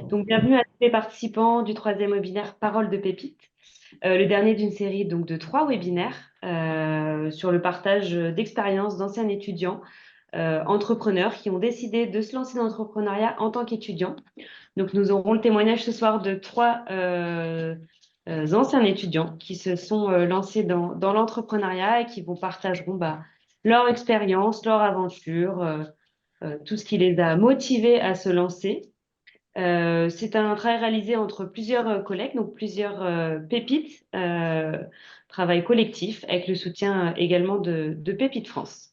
Donc, bienvenue à tous les participants du troisième webinaire Parole de Pépites, le dernier d'une série donc, de 3 webinaires sur le partage d'expériences d'anciens étudiants entrepreneurs qui ont décidé de se lancer dans l'entrepreneuriat en tant qu'étudiants. Donc, nous aurons le témoignage ce soir de 3 anciens étudiants qui se sont lancés dans l'entrepreneuriat et qui vous partageront leur expérience, leur aventure, tout ce qui les a motivés à se lancer. C'est un travail réalisé entre plusieurs collègues, donc plusieurs pépites, travail collectif avec le soutien également de Pépites France.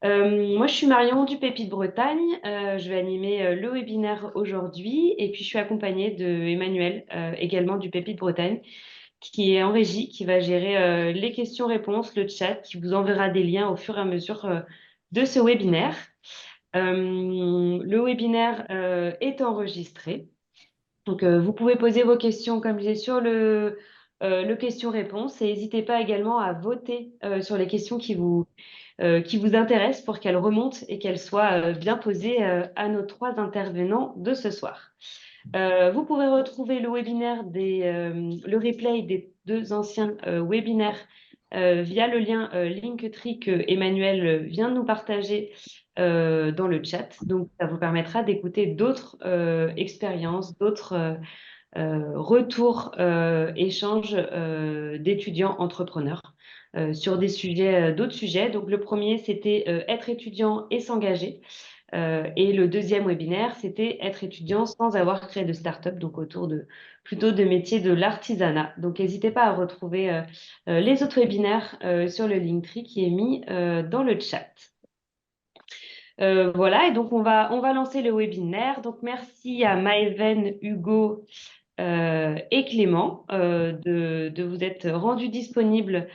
Moi, je suis Marion du Pépite Bretagne. Je vais animer le webinaire aujourd'hui et puis je suis accompagnée de Emmanuel, également du Pépite Bretagne, qui est en régie, qui va gérer les questions-réponses, le chat, qui vous enverra des liens au fur et à mesure de ce webinaire. Le webinaire est enregistré. Donc, vous pouvez poser vos questions, comme je disais, sur le question-réponse et n'hésitez pas également à voter sur les questions qui vous intéressent pour qu'elles remontent et qu'elles soient bien posées à nos 3 intervenants de ce soir. Vous pouvez retrouver le webinaire le replay des 2 anciens webinaires via le lien Linktree que Emmanuel vient de nous partager dans le chat. Donc, ça vous permettra d'écouter d'autres expériences, d'autres retours, échanges d'étudiants entrepreneurs sur des sujets, d'autres sujets. Donc, le premier, c'était être étudiant et s'engager. Et le deuxième webinaire, c'était être étudiant sans avoir créé de start-up, donc autour plutôt de métiers de l'artisanat. Donc, n'hésitez pas à retrouver les autres webinaires sur le Linktree qui est mis dans le chat. Voilà, et donc on va lancer le webinaire. Donc, merci à Maëven, Hugo et Clément de vous être rendus disponibles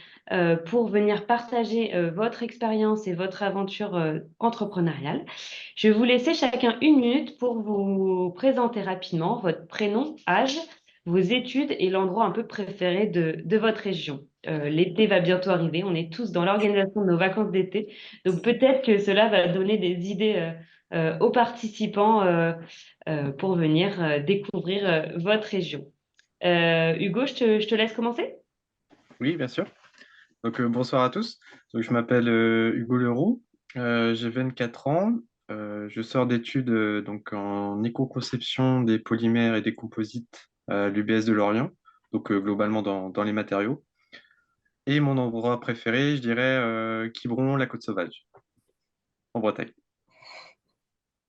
pour venir partager votre expérience et votre aventure entrepreneuriale. Je vais vous laisser chacun 1 minute pour vous présenter rapidement votre prénom, âge, vos études et l'endroit un peu préféré de votre région. L'été va bientôt arriver, on est tous dans l'organisation de nos vacances d'été, donc peut-être que cela va donner des idées aux participants pour venir découvrir votre région. Hugo, je te laisse commencer. Oui, bien sûr. Donc, bonsoir à tous. Donc, je m'appelle Hugo Leroux. J'ai 24 ans. Je sors d'études donc en éco-conception des polymères et des composites à l'UBS de Lorient, donc globalement dans les matériaux. Et mon endroit préféré, je dirais Quiberon, la Côte Sauvage, en Bretagne.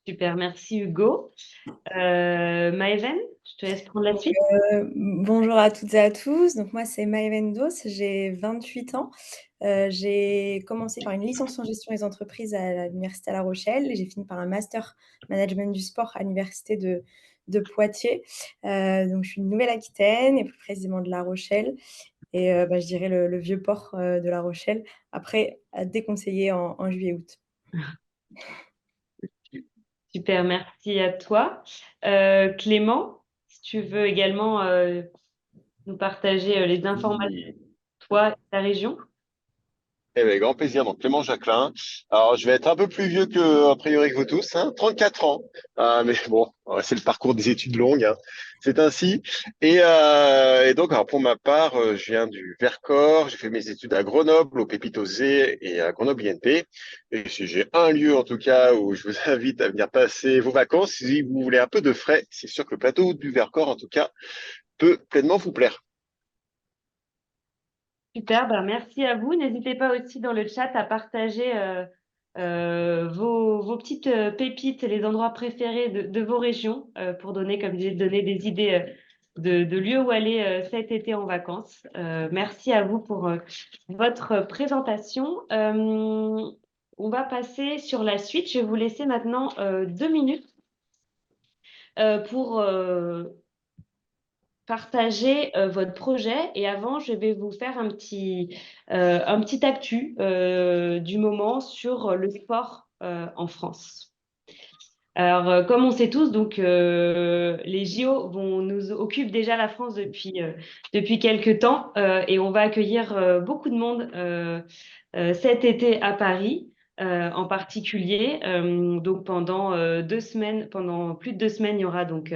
Super, merci Hugo. Maëven, je te laisse prendre la suite. Bonjour à toutes et à tous. Donc moi, c'est Maëven Dos, j'ai 28 ans. J'ai commencé par une licence en gestion des entreprises à l'université à La Rochelle et j'ai fini par un master management du sport à l'université de Poitiers. Donc je suis de Nouvelle-Aquitaine et plus précisément de La Rochelle et je dirais le vieux port de La Rochelle. Après, à déconseiller en juillet-août. Super, merci à toi. Clément, si tu veux également nous partager les informations Oui. de toi et ta région. Eh bien, grand plaisir. Donc, Clément Jacquelin. Alors, je vais être un peu plus vieux que, a priori, que vous tous, hein, 34 ans. Mais bon, c'est le parcours des études longues, hein. C'est ainsi. Et donc, alors, pour ma part, je viens du Vercors. J'ai fait mes études à Grenoble, au Pépite-Ausé et à Grenoble INP. Et si j'ai un lieu, en tout cas, où je vous invite à venir passer vos vacances, si vous voulez un peu de frais, c'est sûr que le plateau du Vercors, en tout cas, peut pleinement vous plaire. Super, merci à vous. N'hésitez pas aussi dans le chat à partager vos petites pépites, les endroits préférés de vos régions pour donner, comme je disais, donner des idées de lieux où aller cet été en vacances. Merci à vous pour votre présentation. On va passer sur la suite. Je vais vous laisser maintenant 2 minutes pour partager votre projet. Et avant, je vais vous faire un petit actu du moment sur le sport en France. Alors, comme on sait tous, donc les JO nous occupent déjà la France depuis quelques temps et on va accueillir beaucoup de monde cet été à Paris. en particulier. Donc pendant 2 semaines, pendant plus de 2 semaines, il y aura donc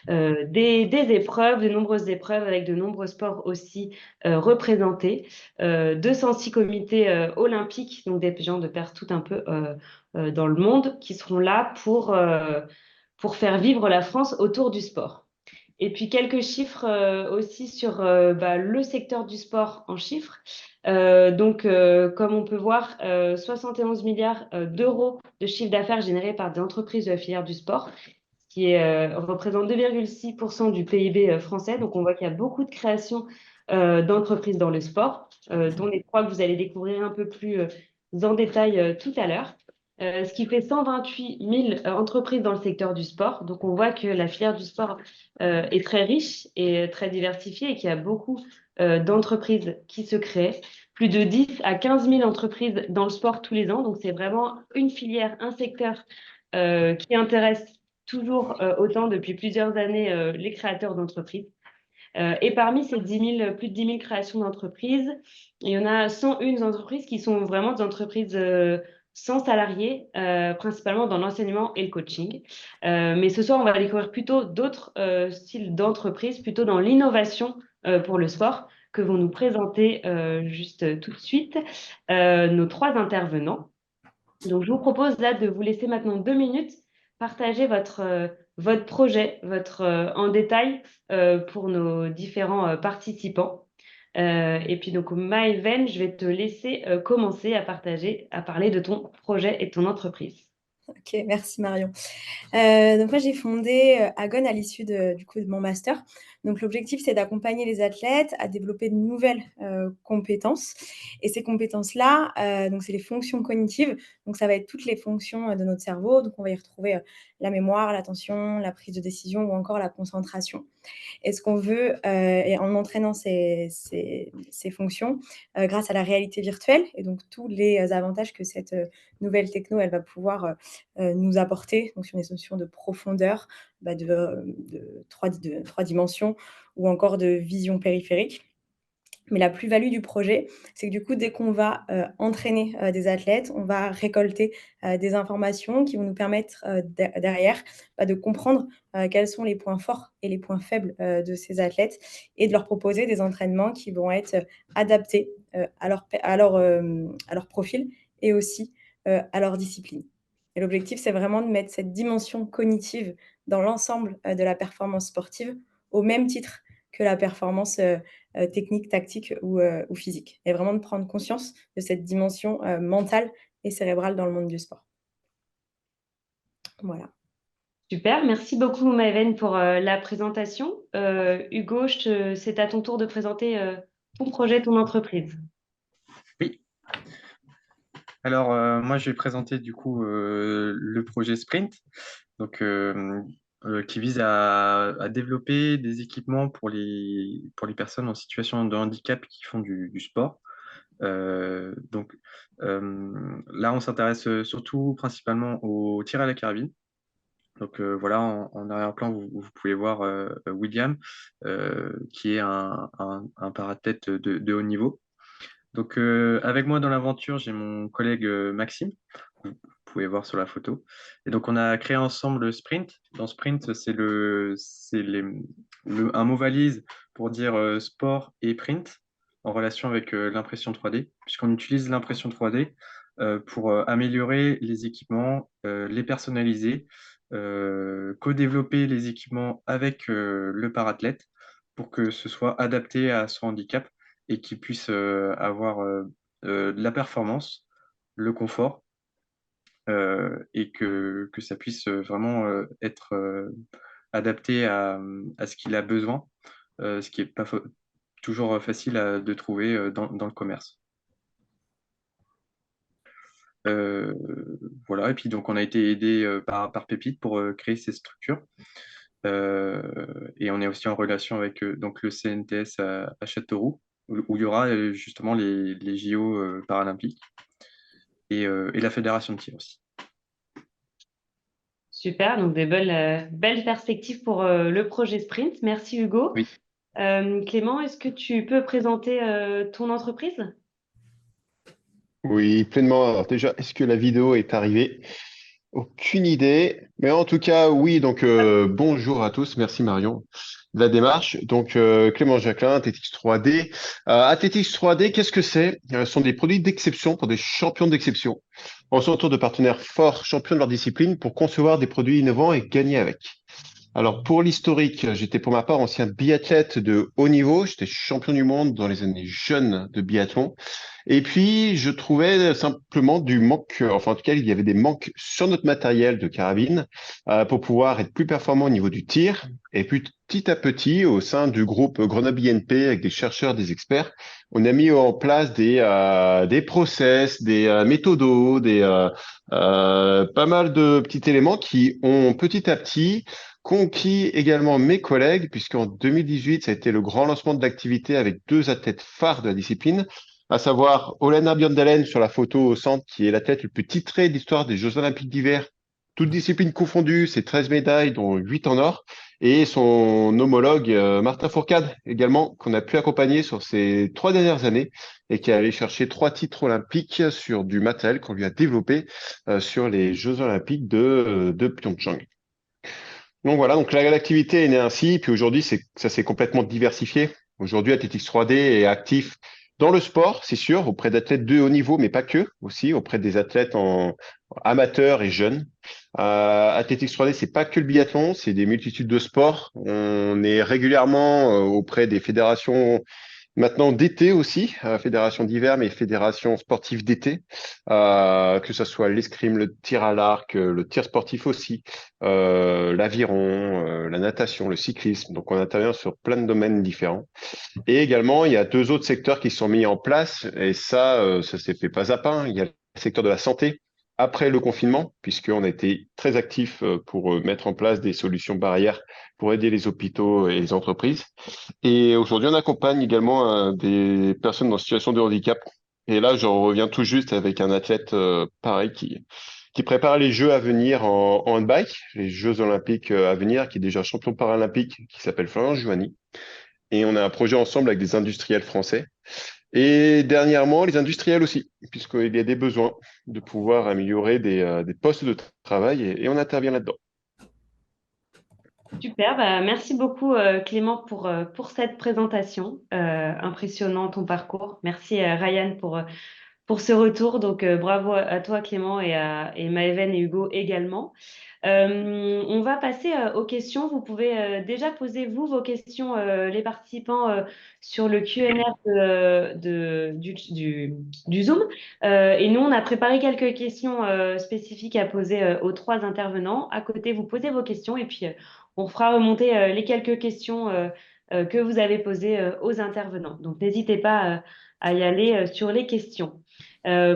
des épreuves, de nombreuses épreuves avec de nombreux sports aussi représentés. 206 comités olympiques, donc des gens de partout un peu dans le monde, qui seront là pour faire vivre la France autour du sport. Et puis quelques chiffres aussi sur le secteur du sport en chiffres. Comme on peut voir, 71 milliards d'euros de chiffre d'affaires générés par des entreprises de la filière du sport, qui représente 2,6% du PIB français. Donc on voit qu'il y a beaucoup de créations d'entreprises dans le sport, dont les trois que vous allez découvrir un peu plus en détail tout à l'heure. Ce qui fait 128 000 entreprises dans le secteur du sport. Donc on voit que la filière du sport est très riche et très diversifiée et qu'il y a beaucoup d'entreprises qui se créent. Plus de 10 à 15 000 entreprises dans le sport tous les ans. Donc c'est vraiment une filière, un secteur qui intéresse toujours autant depuis plusieurs années les créateurs d'entreprises. Et parmi ces plus de 10 000 créations d'entreprises, il y en a 101 entreprises qui sont vraiment des entreprises sans salariés, principalement dans l'enseignement et le coaching. Mais ce soir, on va découvrir plutôt d'autres styles d'entreprises, plutôt dans l'innovation pour le sport, que vont nous présenter juste tout de suite nos trois intervenants. Donc, je vous propose là de vous laisser maintenant 2 minutes partager votre projet, en détail pour nos différents participants. Et puis donc, Maëven, je vais te laisser commencer à parler de ton projet et de ton entreprise. Ok, merci Marion. Donc moi j'ai fondé Agon à l'issue de mon master. Donc l'objectif c'est d'accompagner les athlètes à développer de nouvelles compétences. Et ces compétences-là, donc c'est les fonctions cognitives. Donc ça va être toutes les fonctions de notre cerveau. Donc on va y retrouver la mémoire, l'attention, la prise de décision ou encore la concentration. Et ce qu'on veut, et en entraînant ces fonctions, grâce à la réalité virtuelle et donc tous les avantages que cette nouvelle techno, elle va pouvoir nous apporter, donc sur des notions de profondeur, de 3 dimensions ou encore de vision périphérique. Mais la plus-value du projet, c'est que du coup, dès qu'on va entraîner des athlètes, on va récolter des informations qui vont nous permettre derrière de comprendre quels sont les points forts et les points faibles de ces athlètes et de leur proposer des entraînements qui vont être adaptés à leur profil et aussi à leur discipline. Et l'objectif, c'est vraiment de mettre cette dimension cognitive dans l'ensemble de la performance sportive au même titre que la performance technique, tactique ou physique. Et vraiment de prendre conscience de cette dimension mentale et cérébrale dans le monde du sport. Voilà. Super, merci beaucoup Maëven pour la présentation. Hugo, c'est à ton tour de présenter ton projet, ton entreprise. Oui. Alors, moi, je vais présenter du coup le projet Sprint, donc, qui vise à développer des équipements pour les personnes en situation de handicap qui font du sport. Donc, là, on s'intéresse surtout principalement au tir à la carabine. Donc voilà, en arrière-plan, vous pouvez voir William, qui est un parathlète de haut niveau. Donc avec moi dans l'aventure, j'ai mon collègue Maxime, que vous pouvez voir sur la photo. Et donc on a créé ensemble le Sprint. Dans Sprint, un mot valise pour dire sport et print en relation avec l'impression 3D, puisqu'on utilise l'impression 3D pour améliorer les équipements, les personnaliser, co-développer les équipements avec le parathlète pour que ce soit adapté à son handicap et qu'il puisse avoir de la performance, le confort, et que ça puisse vraiment être adapté à ce qu'il a besoin, ce qui n'est pas toujours facile de trouver dans le commerce. Voilà, et puis donc on a été aidé par Pépite pour créer ces structures. Et on est aussi en relation avec donc le CNTS à Châteauroux, où il y aura justement les JO paralympiques et la fédération de tir aussi. Super, donc des belles perspectives pour le projet Sprint. Merci Hugo. Oui. Clément, est-ce que tu peux présenter ton entreprise? Oui, pleinement. Alors déjà, est-ce que la vidéo est arrivée? Aucune idée. Mais en tout cas, oui, donc bonjour à tous. Merci Marion de la démarche. Donc Clément Jacquelin, Athletics 3D. Athletics 3D, qu'est-ce que c'est? Ce sont des produits d'exception pour des champions d'exception. On s'entoure de partenaires forts, champions de leur discipline, pour concevoir des produits innovants et gagner avec. Alors, pour l'historique, j'étais pour ma part ancien biathlète de haut niveau. J'étais champion du monde dans les années jeunes de biathlon. Et puis, je trouvais simplement du manque, enfin, en tout cas, il y avait des manques sur notre matériel de carabine pour pouvoir être plus performant au niveau du tir. Et puis, petit à petit, au sein du groupe Grenoble INP, avec des chercheurs, des experts, on a mis en place des process, des méthodos, pas mal de petits éléments qui ont petit à petit conquis également mes collègues, puisqu'en 2018, ça a été le grand lancement de l'activité avec deux athlètes phares de la discipline, à savoir Olena Björndalen sur la photo au centre, qui est l'athlète le plus titré de l'histoire des Jeux Olympiques d'hiver, toutes disciplines confondues, c'est 13 médailles, dont 8 en or, et son homologue Martin Fourcade, également, qu'on a pu accompagner sur ces 3 dernières années, et qui est allé chercher 3 titres olympiques sur du matériel qu'on lui a développé sur les Jeux Olympiques de Pyeongchang. Donc voilà, donc l'activité est née ainsi, puis aujourd'hui, ça s'est complètement diversifié. Aujourd'hui, Athletics 3D est actif dans le sport, c'est sûr, auprès d'athlètes de haut niveau, mais pas que, aussi auprès des athlètes amateurs et jeunes. Athletics 3D, c'est pas que le biathlon, c'est des multitudes de sports. On est régulièrement auprès des fédérations. Maintenant, d'été aussi, fédération d'hiver, mais fédération sportive d'été, que ce soit l'escrime, le tir à l'arc, le tir sportif aussi, l'aviron, la natation, le cyclisme. Donc, on intervient sur plein de domaines différents. Et également, il y a deux autres secteurs qui sont mis en place, et ça s'est fait pas à pas, hein. Il y a le secteur de la santé après le confinement, puisqu'on a été très actifs pour mettre en place des solutions barrières pour aider les hôpitaux et les entreprises. Et aujourd'hui, on accompagne également des personnes en situation de handicap. Et là, j'en reviens tout juste avec un athlète pareil qui prépare les Jeux à venir en handbike, les Jeux olympiques à venir, qui est déjà champion paralympique, qui s'appelle Florian Giovanni. Et on a un projet ensemble avec des industriels français. Et dernièrement, les industriels aussi, puisqu'il y a des besoins de pouvoir améliorer des postes de travail et on intervient là-dedans. Super, bah, merci beaucoup Clément pour cette présentation. Impressionnant ton parcours. Merci Ryan pour ce retour. Donc bravo à toi Clément et Maëven et Hugo également. On va passer aux questions. Vous pouvez déjà poser vous vos questions, les participants, sur le Q&A du Zoom. Et nous, on a préparé quelques questions spécifiques à poser aux trois intervenants. À côté, vous posez vos questions et puis on fera remonter les quelques questions que vous avez posées aux intervenants. Donc, n'hésitez pas à y aller sur les questions.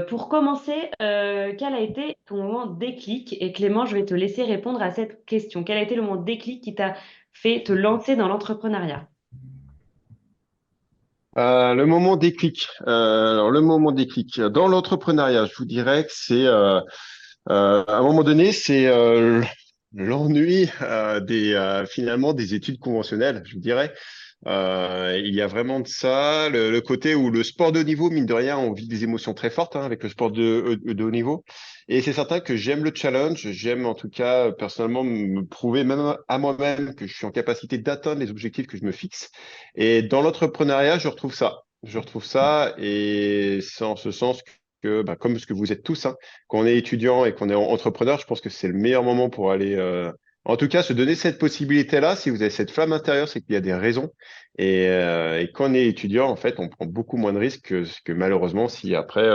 Pour commencer, quel a été ton moment déclic? Et Clément, je vais te laisser répondre à cette question. Quel a été le moment déclic qui t'a fait te lancer dans l'entrepreneuriat? Le moment déclic. Alors, le moment déclic. Dans l'entrepreneuriat, je vous dirais que à un moment donné, c'est l'ennui finalement des études conventionnelles, je vous dirais. Il y a vraiment de ça, le côté où le sport de haut niveau, mine de rien, on vit des émotions très fortes hein, avec le sport de haut niveau. Et c'est certain que j'aime le challenge, j'aime en tout cas personnellement me prouver même à moi-même que je suis en capacité d'atteindre les objectifs que je me fixe. Et dans l'entrepreneuriat, je retrouve ça. Je retrouve ça et c'est en ce sens que, bah, comme ce que vous êtes tous, hein, quand on est étudiant et qu'on est entrepreneur, je pense que c'est le meilleur moment pour aller, en tout cas, se donner cette possibilité-là. Si vous avez cette flamme intérieure, c'est qu'il y a des raisons. Et quand on est étudiant, en fait, on prend beaucoup moins de risques que malheureusement si après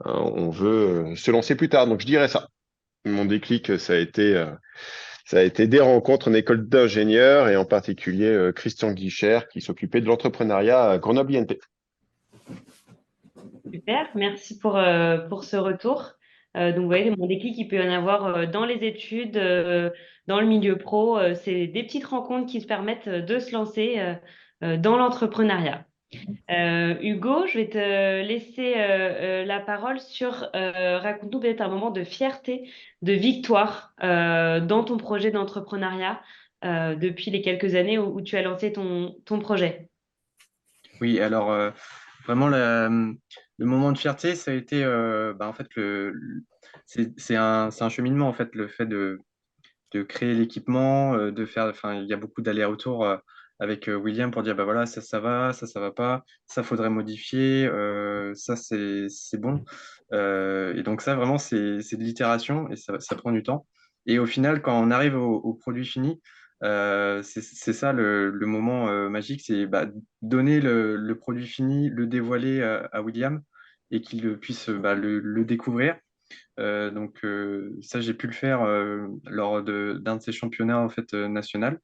on veut se lancer plus tard. Donc je dirais ça. Mon déclic, ça a été des rencontres en école d'ingénieur et en particulier Christian Guicher qui s'occupait de l'entrepreneuriat à Grenoble INP. Super, merci pour ce retour. Donc, vous voyez, mon déclic, il peut y en avoir dans les études, dans le milieu pro. C'est des petites rencontres qui se permettent de se lancer dans l'entrepreneuriat. Hugo, je vais te laisser la parole sur raconte-nous peut-être un moment de fierté, de victoire dans ton projet d'entrepreneuriat depuis les quelques années où tu as lancé ton projet. Oui, alors vraiment le moment de fierté, ça a été, en fait, c'est un cheminement, en fait, le fait de créer l'équipement, de faire, enfin, il y a beaucoup d'allers-retours avec William pour dire, bah voilà, ça va, ça va pas, ça faudrait modifier, ça c'est bon. Et donc ça, vraiment, c'est de l'itération et ça prend du temps. Et au final, quand on arrive au produit fini, c'est ça le moment magique, c'est bah, donner le produit fini, le dévoiler à William et qu'il puisse le découvrir. Ça, j'ai pu le faire lors d'un de ces championnats en fait national,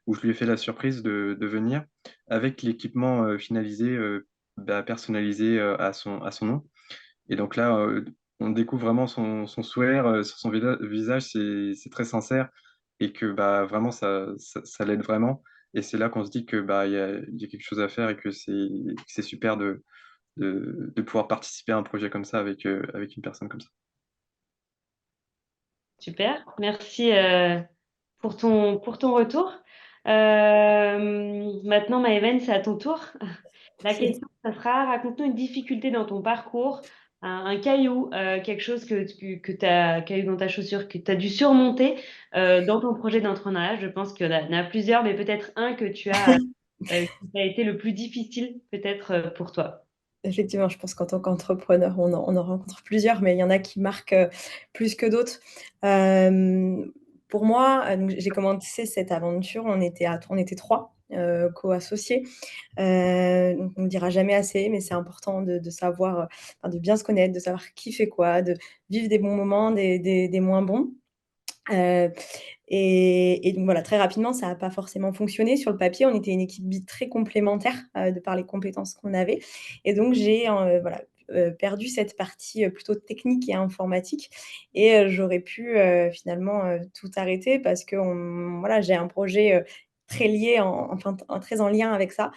où je lui ai fait la surprise de venir avec l'équipement finalisé, personnalisé à son nom. Et donc là, on découvre vraiment son sourire sur son visage, c'est très sincère et que bah, vraiment ça l'aide vraiment. Et c'est là qu'on se dit que bah, il y a quelque chose à faire et que c'est super de pouvoir participer à un projet comme ça avec une personne comme ça. Super, merci pour ton retour. Maintenant, Maëven, c'est à ton tour. La question, ça sera, raconte-nous une difficulté dans ton parcours, un caillou, quelque chose caillou dans ta chaussure, que tu as dû surmonter dans ton projet d'entrepreneuriat. Je pense qu'il y en a plusieurs, mais peut-être un qui a été le plus difficile, peut-être pour toi. Effectivement, je pense qu'en tant qu'entrepreneur, on en rencontre plusieurs, mais il y en a qui marquent plus que d'autres. Pour moi, donc j'ai commencé cette aventure, on était 3 co-associés. Donc on ne le dira jamais assez, mais c'est important de savoir, de bien se connaître, de savoir qui fait quoi, de vivre des bons moments, des moins bons. Heu et donc voilà, très rapidement, ça n'a pas forcément fonctionné. Sur le papier, on était une équipe très complémentaire, de par les compétences qu'on avait et donc j'ai, voilà, perdu cette partie, plutôt technique et informatique et j'aurais pu, finalement, tout arrêter parce que voilà, j'ai un projet, très lié très en lien avec ça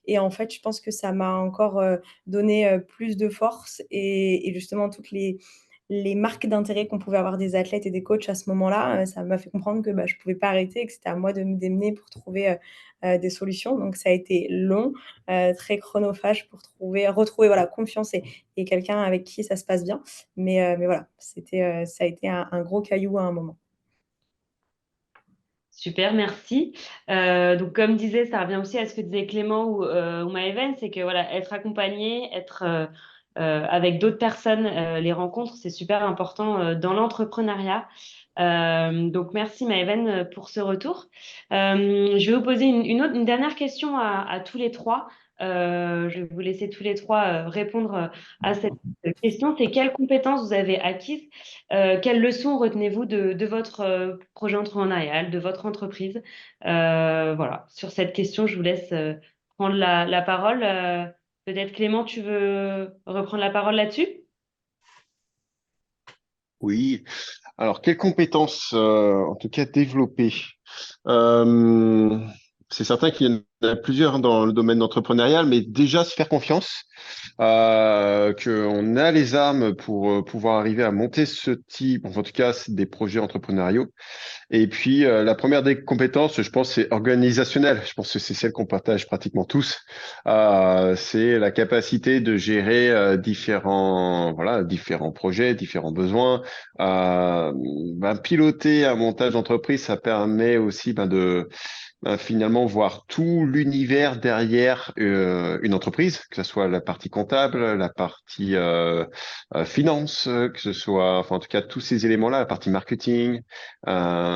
et en fait, je pense que ça m'a encore, donné, plus de force et justement toutes les marques d'intérêt qu'on pouvait avoir des athlètes et des coachs à ce moment-là, ça m'a fait comprendre que, je pouvais pas arrêter et que c'était à moi de me démener pour trouver, des solutions. Donc ça a été long, très chronophage pour retrouver voilà confiance et quelqu'un avec qui ça se passe bien. Mais voilà, ça a été un gros caillou à un moment. Super, merci. Donc, comme disait, ça revient aussi à ce que disait Clément ou Maëven, c'est que voilà, être accompagné, être avec d'autres personnes, les rencontres, c'est super important dans l'entrepreneuriat. Donc, merci Maëven pour ce retour. Je vais vous poser une dernière question à tous les trois. Je vais vous laisser tous les trois répondre à cette question. C'est quelles compétences vous avez acquises quelles leçons retenez-vous de votre projet entrepreneurial, de votre entreprise? Voilà, sur cette question, je vous laisse prendre la parole. Peut-être Clément, tu veux reprendre la parole là-dessus? Oui. Alors, quelles compétences, en tout cas, développer? Euh, c'est certain qu'il y en a plusieurs dans le domaine entrepreneurial, mais déjà se faire confiance, qu'on a les armes pour pouvoir arriver à monter ce type, en tout cas, c'est des projets entrepreneuriaux. Et puis, la première des compétences, je pense, c'est organisationnelle. Je pense que c'est celle qu'on partage pratiquement tous. C'est la capacité de gérer différents projets, différents besoins. Piloter un montage d'entreprise, ça permet aussi de finalement voir tout l'univers derrière une entreprise, que ce soit la partie comptable, la partie finance, que ce soit, enfin en tout cas tous ces éléments-là, la partie marketing. Euh,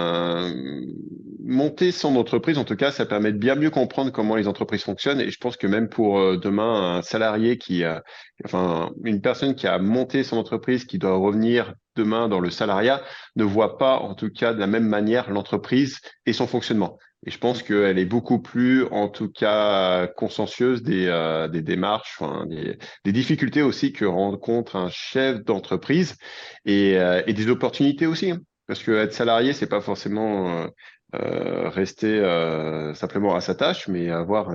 Monter son entreprise, en tout cas, ça permet de bien mieux comprendre comment les entreprises fonctionnent. Et je pense que même pour demain, un salarié enfin une personne qui a monté son entreprise, qui doit revenir demain dans le salariat, ne voit pas, en tout cas, de la même manière l'entreprise et son fonctionnement. Et je pense qu'elle est beaucoup plus, en tout cas, consciencieuse des démarches, enfin, des difficultés aussi que rencontre un chef d'entreprise et des opportunités aussi, hein. Parce que être salarié, c'est pas forcément rester simplement à sa tâche, mais avoir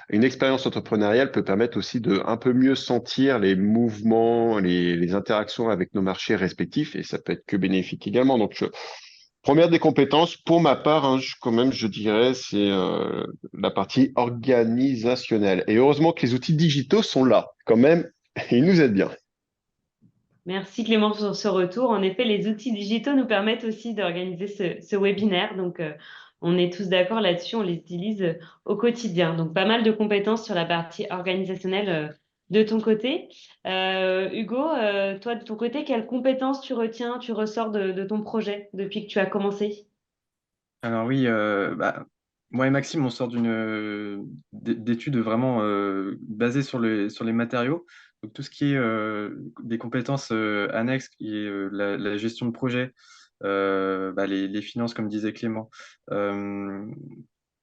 une expérience entrepreneuriale peut permettre aussi de un peu mieux sentir les mouvements, les interactions avec nos marchés respectifs, et ça peut être que bénéfique également. Donc, première des compétences, pour ma part, hein, quand même, je dirais, c'est la partie organisationnelle. Et heureusement que les outils digitaux sont là, quand même, et il nous aide bien. Merci Clément pour ce retour. En effet, les outils digitaux nous permettent aussi d'organiser ce webinaire. Donc, on est tous d'accord là-dessus, on les utilise au quotidien. Donc, pas mal de compétences sur la partie organisationnelle de ton côté. Hugo, toi, de ton côté, quelles compétences tu retiens, tu ressors de ton projet depuis que tu as commencé? Alors oui, moi et Maxime, on sort d'études vraiment basées sur les matériaux. Donc tout ce qui est des compétences annexes, qui est la gestion de projet, les finances, comme disait Clément, euh,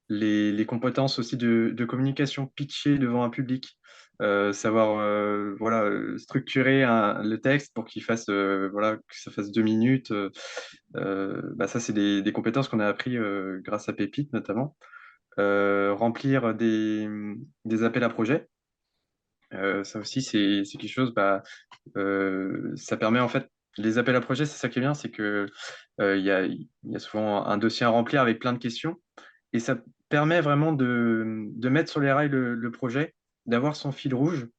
les compétences aussi de communication, pitcher devant un public, savoir voilà, structurer le texte pour qu'il fasse voilà, que ça fasse 2 minutes. Ça, c'est des compétences qu'on a appris grâce à Pépite notamment. Remplir des appels à projets. Ça aussi, c'est quelque chose, ça permet en fait, les appels à projets, c'est ça qui est bien, c'est que il y a souvent un dossier à remplir avec plein de questions et ça permet vraiment de mettre sur les rails le projet, d'avoir son fil rouge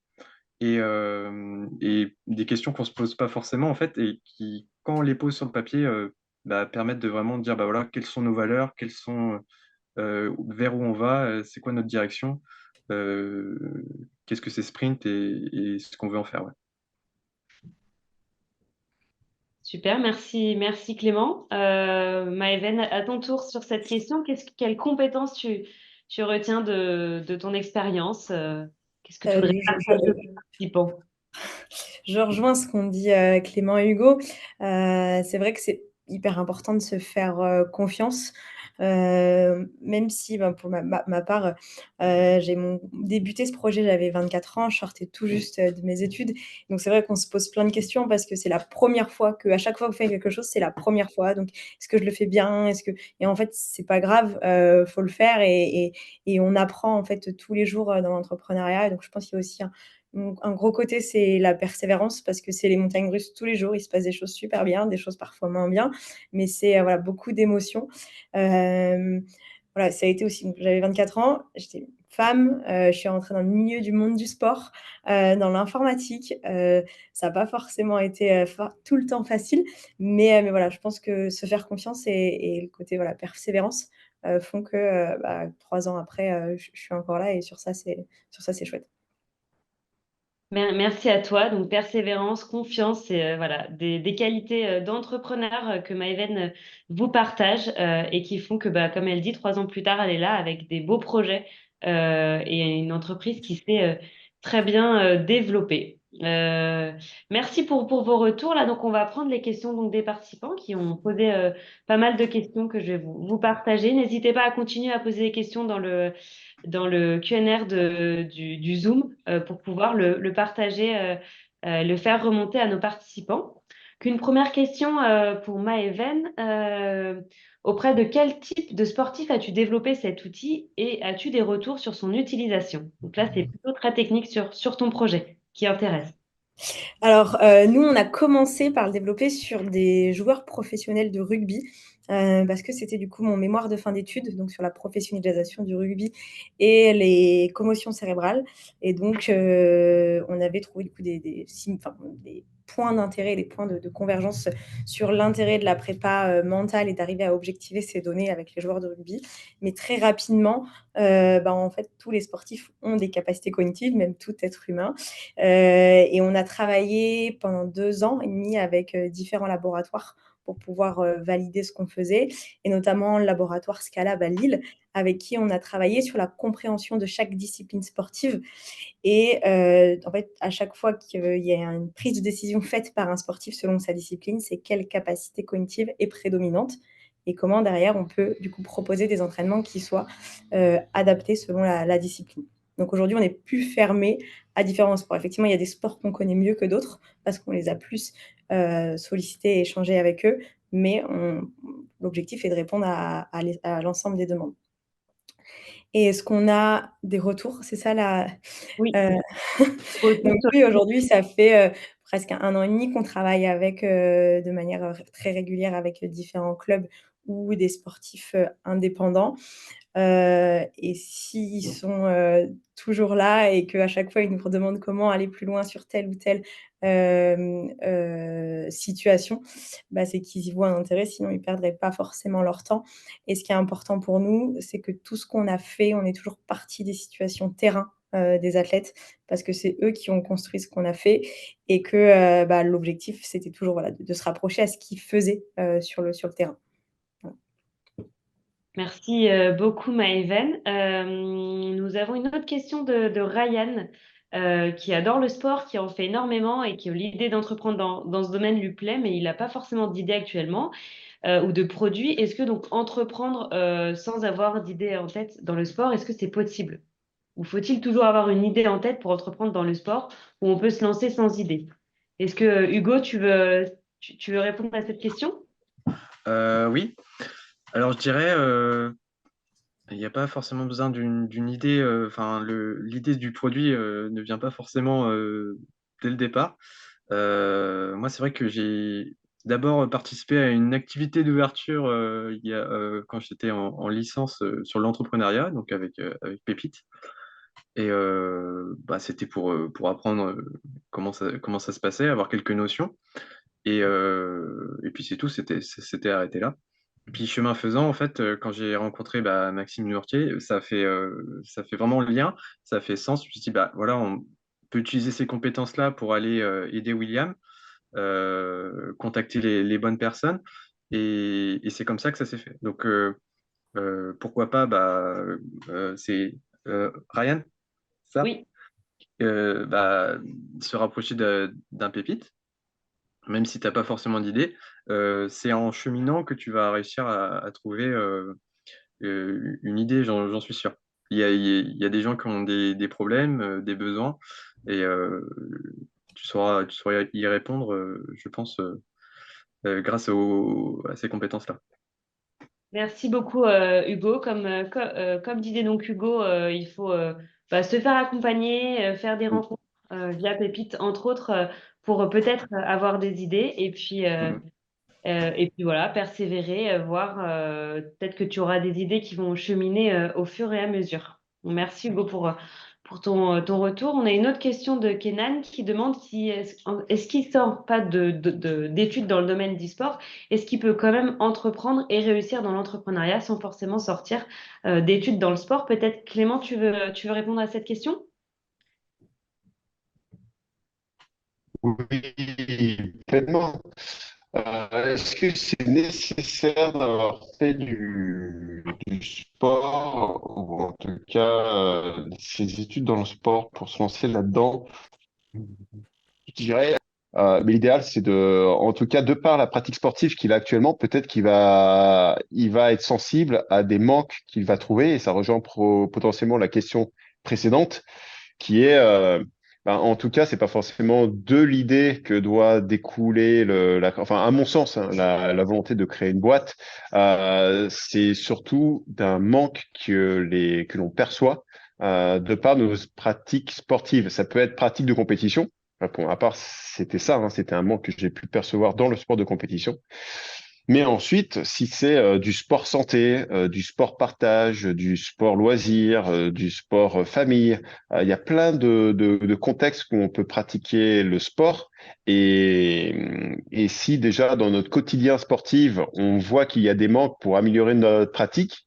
et des questions qu'on se pose pas forcément en fait et qui, quand on les pose sur le papier, permettent de vraiment dire bah voilà quelles sont nos valeurs, quelles sont vers où on va, c'est quoi notre direction, euh, qu'est-ce que c'est sprint et ce qu'on veut en faire. Ouais. Super, merci Clément. Maëven, à ton tour sur cette question, quelles compétences tu retiens de ton expérience? Qu'est-ce que tu voudrais partager aux participants? Je rejoins ce qu'ont dit Clément et Hugo. C'est vrai que c'est hyper important de se faire confiance. Même si pour ma part, j'ai débuté ce projet, j'avais 24 ans, je sortais tout juste de mes études. Donc c'est vrai qu'on se pose plein de questions parce que c'est la première fois à chaque fois que vous faites quelque chose, c'est la première fois. Donc est-ce que je le fais bien? Et en fait, c'est pas grave, faut le faire et on apprend en fait tous les jours dans l'entrepreneuriat. Et donc je pense qu'il y a aussi un gros côté, c'est la persévérance parce que c'est les montagnes russes tous les jours. Il se passe des choses super bien, des choses parfois moins bien, mais c'est voilà, beaucoup d'émotions. Voilà, ça a été aussi, j'avais 24 ans, j'étais femme, je suis rentrée dans le milieu du monde du sport, dans l'informatique. Ça n'a pas forcément été tout le temps facile, mais voilà, je pense que se faire confiance et le côté voilà, persévérance font que 3 ans après, je suis encore là et sur ça, c'est chouette. Merci à toi. Donc, persévérance, confiance, c'est voilà, des qualités d'entrepreneur que Maëven vous partage et qui font que, comme elle dit, 3 ans plus tard, elle est là avec des beaux projets et une entreprise qui s'est très bien développée. Merci pour vos retours. Là, donc, on va prendre les questions donc, des participants qui ont posé pas mal de questions que je vais vous partager. N'hésitez pas à continuer à poser des questions dans le QNR du Zoom pour pouvoir le partager, le faire remonter à nos participants. Qu'une première question pour Maëven. Auprès de quel type de sportif as-tu développé cet outil et as-tu des retours sur son utilisation? Donc là, c'est plutôt très technique sur ton projet qui intéresse. Alors, nous, on a commencé par le développer sur des joueurs professionnels de rugby, parce que c'était du coup mon mémoire de fin d'études, donc sur la professionnalisation du rugby et les commotions cérébrales. Et donc, on avait trouvé du coup des points d'intérêt, des points de convergence sur l'intérêt de la prépa mentale et d'arriver à objectiver ces données avec les joueurs de rugby. Mais très rapidement, en fait, tous les sportifs ont des capacités cognitives, même tout être humain. Et on a travaillé pendant 2 ans et demi avec différents laboratoires pour pouvoir valider ce qu'on faisait, et notamment le laboratoire Scalab à Lille, avec qui on a travaillé sur la compréhension de chaque discipline sportive. Et en fait, à chaque fois qu'il y a une prise de décision faite par un sportif selon sa discipline, c'est quelle capacité cognitive est prédominante et comment derrière on peut du coup proposer des entraînements qui soient adaptés selon la discipline. Donc aujourd'hui, on n'est plus fermé à différents sports. Effectivement, il y a des sports qu'on connaît mieux que d'autres parce qu'on les a plus sollicités et échangés avec eux, mais l'objectif est de répondre à l'ensemble des demandes. Et est-ce qu'on a des retours? C'est ça Oui. euh, donc oui, aujourd'hui, ça fait presque 1 an et demi qu'on travaille avec, de manière très régulière avec différents clubs ou des sportifs indépendants. Et s'ils sont toujours là et qu'à chaque fois, ils nous redemandent comment aller plus loin sur telle ou telle situation, bah, c'est qu'ils y voient un intérêt, sinon ils ne perdraient pas forcément leur temps. Et ce qui est important pour nous, c'est que tout ce qu'on a fait, on est toujours parti des situations terrain des athlètes, parce que c'est eux qui ont construit ce qu'on a fait et que bah, l'objectif, c'était toujours voilà, de se rapprocher à ce qu'ils faisaient sur le terrain. Voilà. Merci beaucoup, Maëven. Nous avons une autre question de Ryan, qui adore le sport, qui en fait énormément et qui l'idée d'entreprendre dans ce domaine lui plaît, mais il n'a pas forcément d'idée actuellement ou de produit. Est-ce que donc entreprendre sans avoir d'idée en tête dans le sport, est-ce que c'est possible? Ou faut-il toujours avoir une idée en tête pour entreprendre dans le sport où on peut se lancer sans idée? Est-ce que Hugo, tu veux répondre à cette question? Oui. Alors, je dirais, il n'y a pas forcément besoin d'une idée. Enfin, l'idée du produit ne vient pas forcément dès le départ. Moi, c'est vrai que j'ai d'abord participé à une activité d'ouverture quand j'étais en licence sur l'entrepreneuriat, donc avec Pépite. Et bah, c'était pour apprendre comment ça se passait, avoir quelques notions. Et puis c'est tout, c'était arrêté là. Puis chemin faisant, en fait, quand j'ai rencontré bah, Maxime Nourtier, ça fait vraiment le lien, ça fait sens. Je me suis dit, bah voilà, on peut utiliser ces compétences-là pour aller aider William, contacter les bonnes personnes, et c'est comme ça que ça s'est fait. Donc pourquoi pas, bah, c'est Ryan, ça, Oui. bah, se rapprocher d'un pépite même si tu n'as pas forcément d'idée, c'est en cheminant que tu vas réussir à trouver une idée, j'en suis sûr. Il y a des gens qui ont des problèmes, des besoins, et tu sauras y répondre, je pense, grâce à ces compétences-là. Merci beaucoup, Hugo. Comme disait donc Hugo, il faut bah, se faire accompagner, faire des Mm. rencontres via Pépite, entre autres, pour peut-être avoir des idées. Mhm. Et puis voilà, persévérer, voir peut-être que tu auras des idées qui vont cheminer au fur et à mesure. Donc, merci Hugo pour ton retour. On a une autre question de Kenan qui demande si est-ce qu'il sort pas d'études dans le domaine du sport, est-ce qu'il peut quand même entreprendre et réussir dans l'entrepreneuriat sans forcément sortir d'études dans le sport? Peut-être Clément, tu veux répondre à cette question? Oui, pleinement. Est-ce que c'est nécessaire d'avoir fait du sport ou en tout cas ses études dans le sport pour se lancer là-dedans? Je dirais, mais l'idéal, c'est en tout cas, de par la pratique sportive qu'il a actuellement, peut-être il va être sensible à des manques qu'il va trouver, et ça rejoint potentiellement la question précédente, qui est, ben, en tout cas, c'est pas forcément de l'idée que doit découler enfin, à mon sens, hein, la volonté de créer une boîte, c'est surtout d'un manque que l'on perçoit de par nos pratiques sportives. Ça peut être pratique de compétition. Bon, à part, c'était ça, hein, c'était un manque que j'ai pu percevoir dans le sport de compétition. Mais ensuite, si c'est du sport santé, du sport partage, du sport loisir, du sport famille, il y a plein de contextes où on peut pratiquer le sport. Et si déjà dans notre quotidien sportif, on voit qu'il y a des manques pour améliorer notre pratique,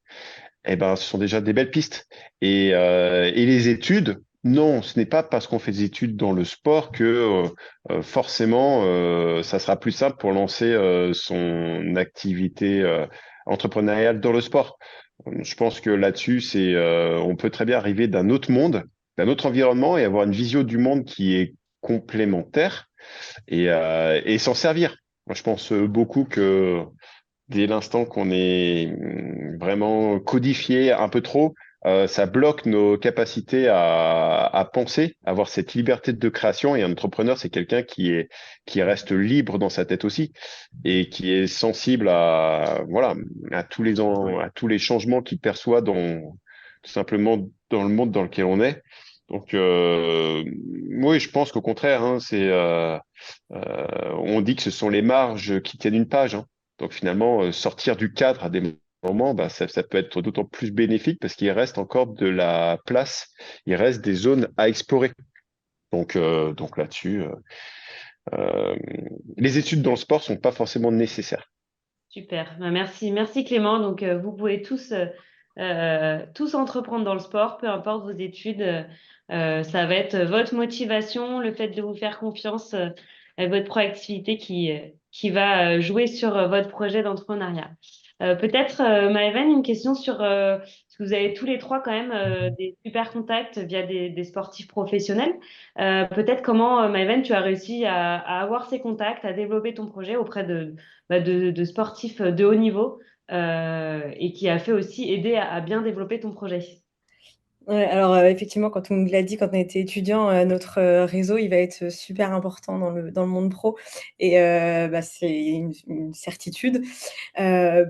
eh ben, ce sont déjà des belles pistes. Et les études, non, ce n'est pas parce qu'on fait des études dans le sport que forcément ça sera plus simple pour lancer son activité entrepreneuriale dans le sport. Je pense que là-dessus, on peut très bien arriver d'un autre monde, d'un autre environnement et avoir une vision du monde qui est complémentaire et s'en servir. Moi, je pense beaucoup que dès l'instant qu'on est vraiment codifié un peu trop, ça bloque nos capacités à penser, avoir cette liberté de création. Et un entrepreneur, c'est quelqu'un qui reste libre dans sa tête aussi et qui est sensible voilà, Oui. à tous les changements qu'il perçoit tout simplement dans le monde dans lequel on est. Donc, oui, je pense qu'au contraire, hein, on dit que ce sont les marges qui tiennent une page, hein. Donc finalement, sortir du cadre a des moment, ça peut être d'autant plus bénéfique parce qu'il reste encore de la place, il reste des zones à explorer. Donc là-dessus, euh, les études dans le sport sont pas forcément nécessaires. Super. Merci Clément. Donc, vous pouvez tous entreprendre dans le sport, peu importe vos études. Ça va être votre motivation, le fait de vous faire confiance, et votre proactivité qui va jouer sur votre projet d'entrepreneuriat. Peut-être, Maëven, une question sur, parce que vous avez tous les trois quand même des super contacts via des sportifs professionnels. Peut-être comment, Maëven, tu as réussi à avoir ces contacts, à développer ton projet auprès de sportifs de haut niveau et qui a fait aussi aider à bien développer ton projet. Ouais, alors effectivement, quand on nous l'a dit, quand on était étudiant, notre réseau, il va être super important dans le monde pro et c'est une certitude.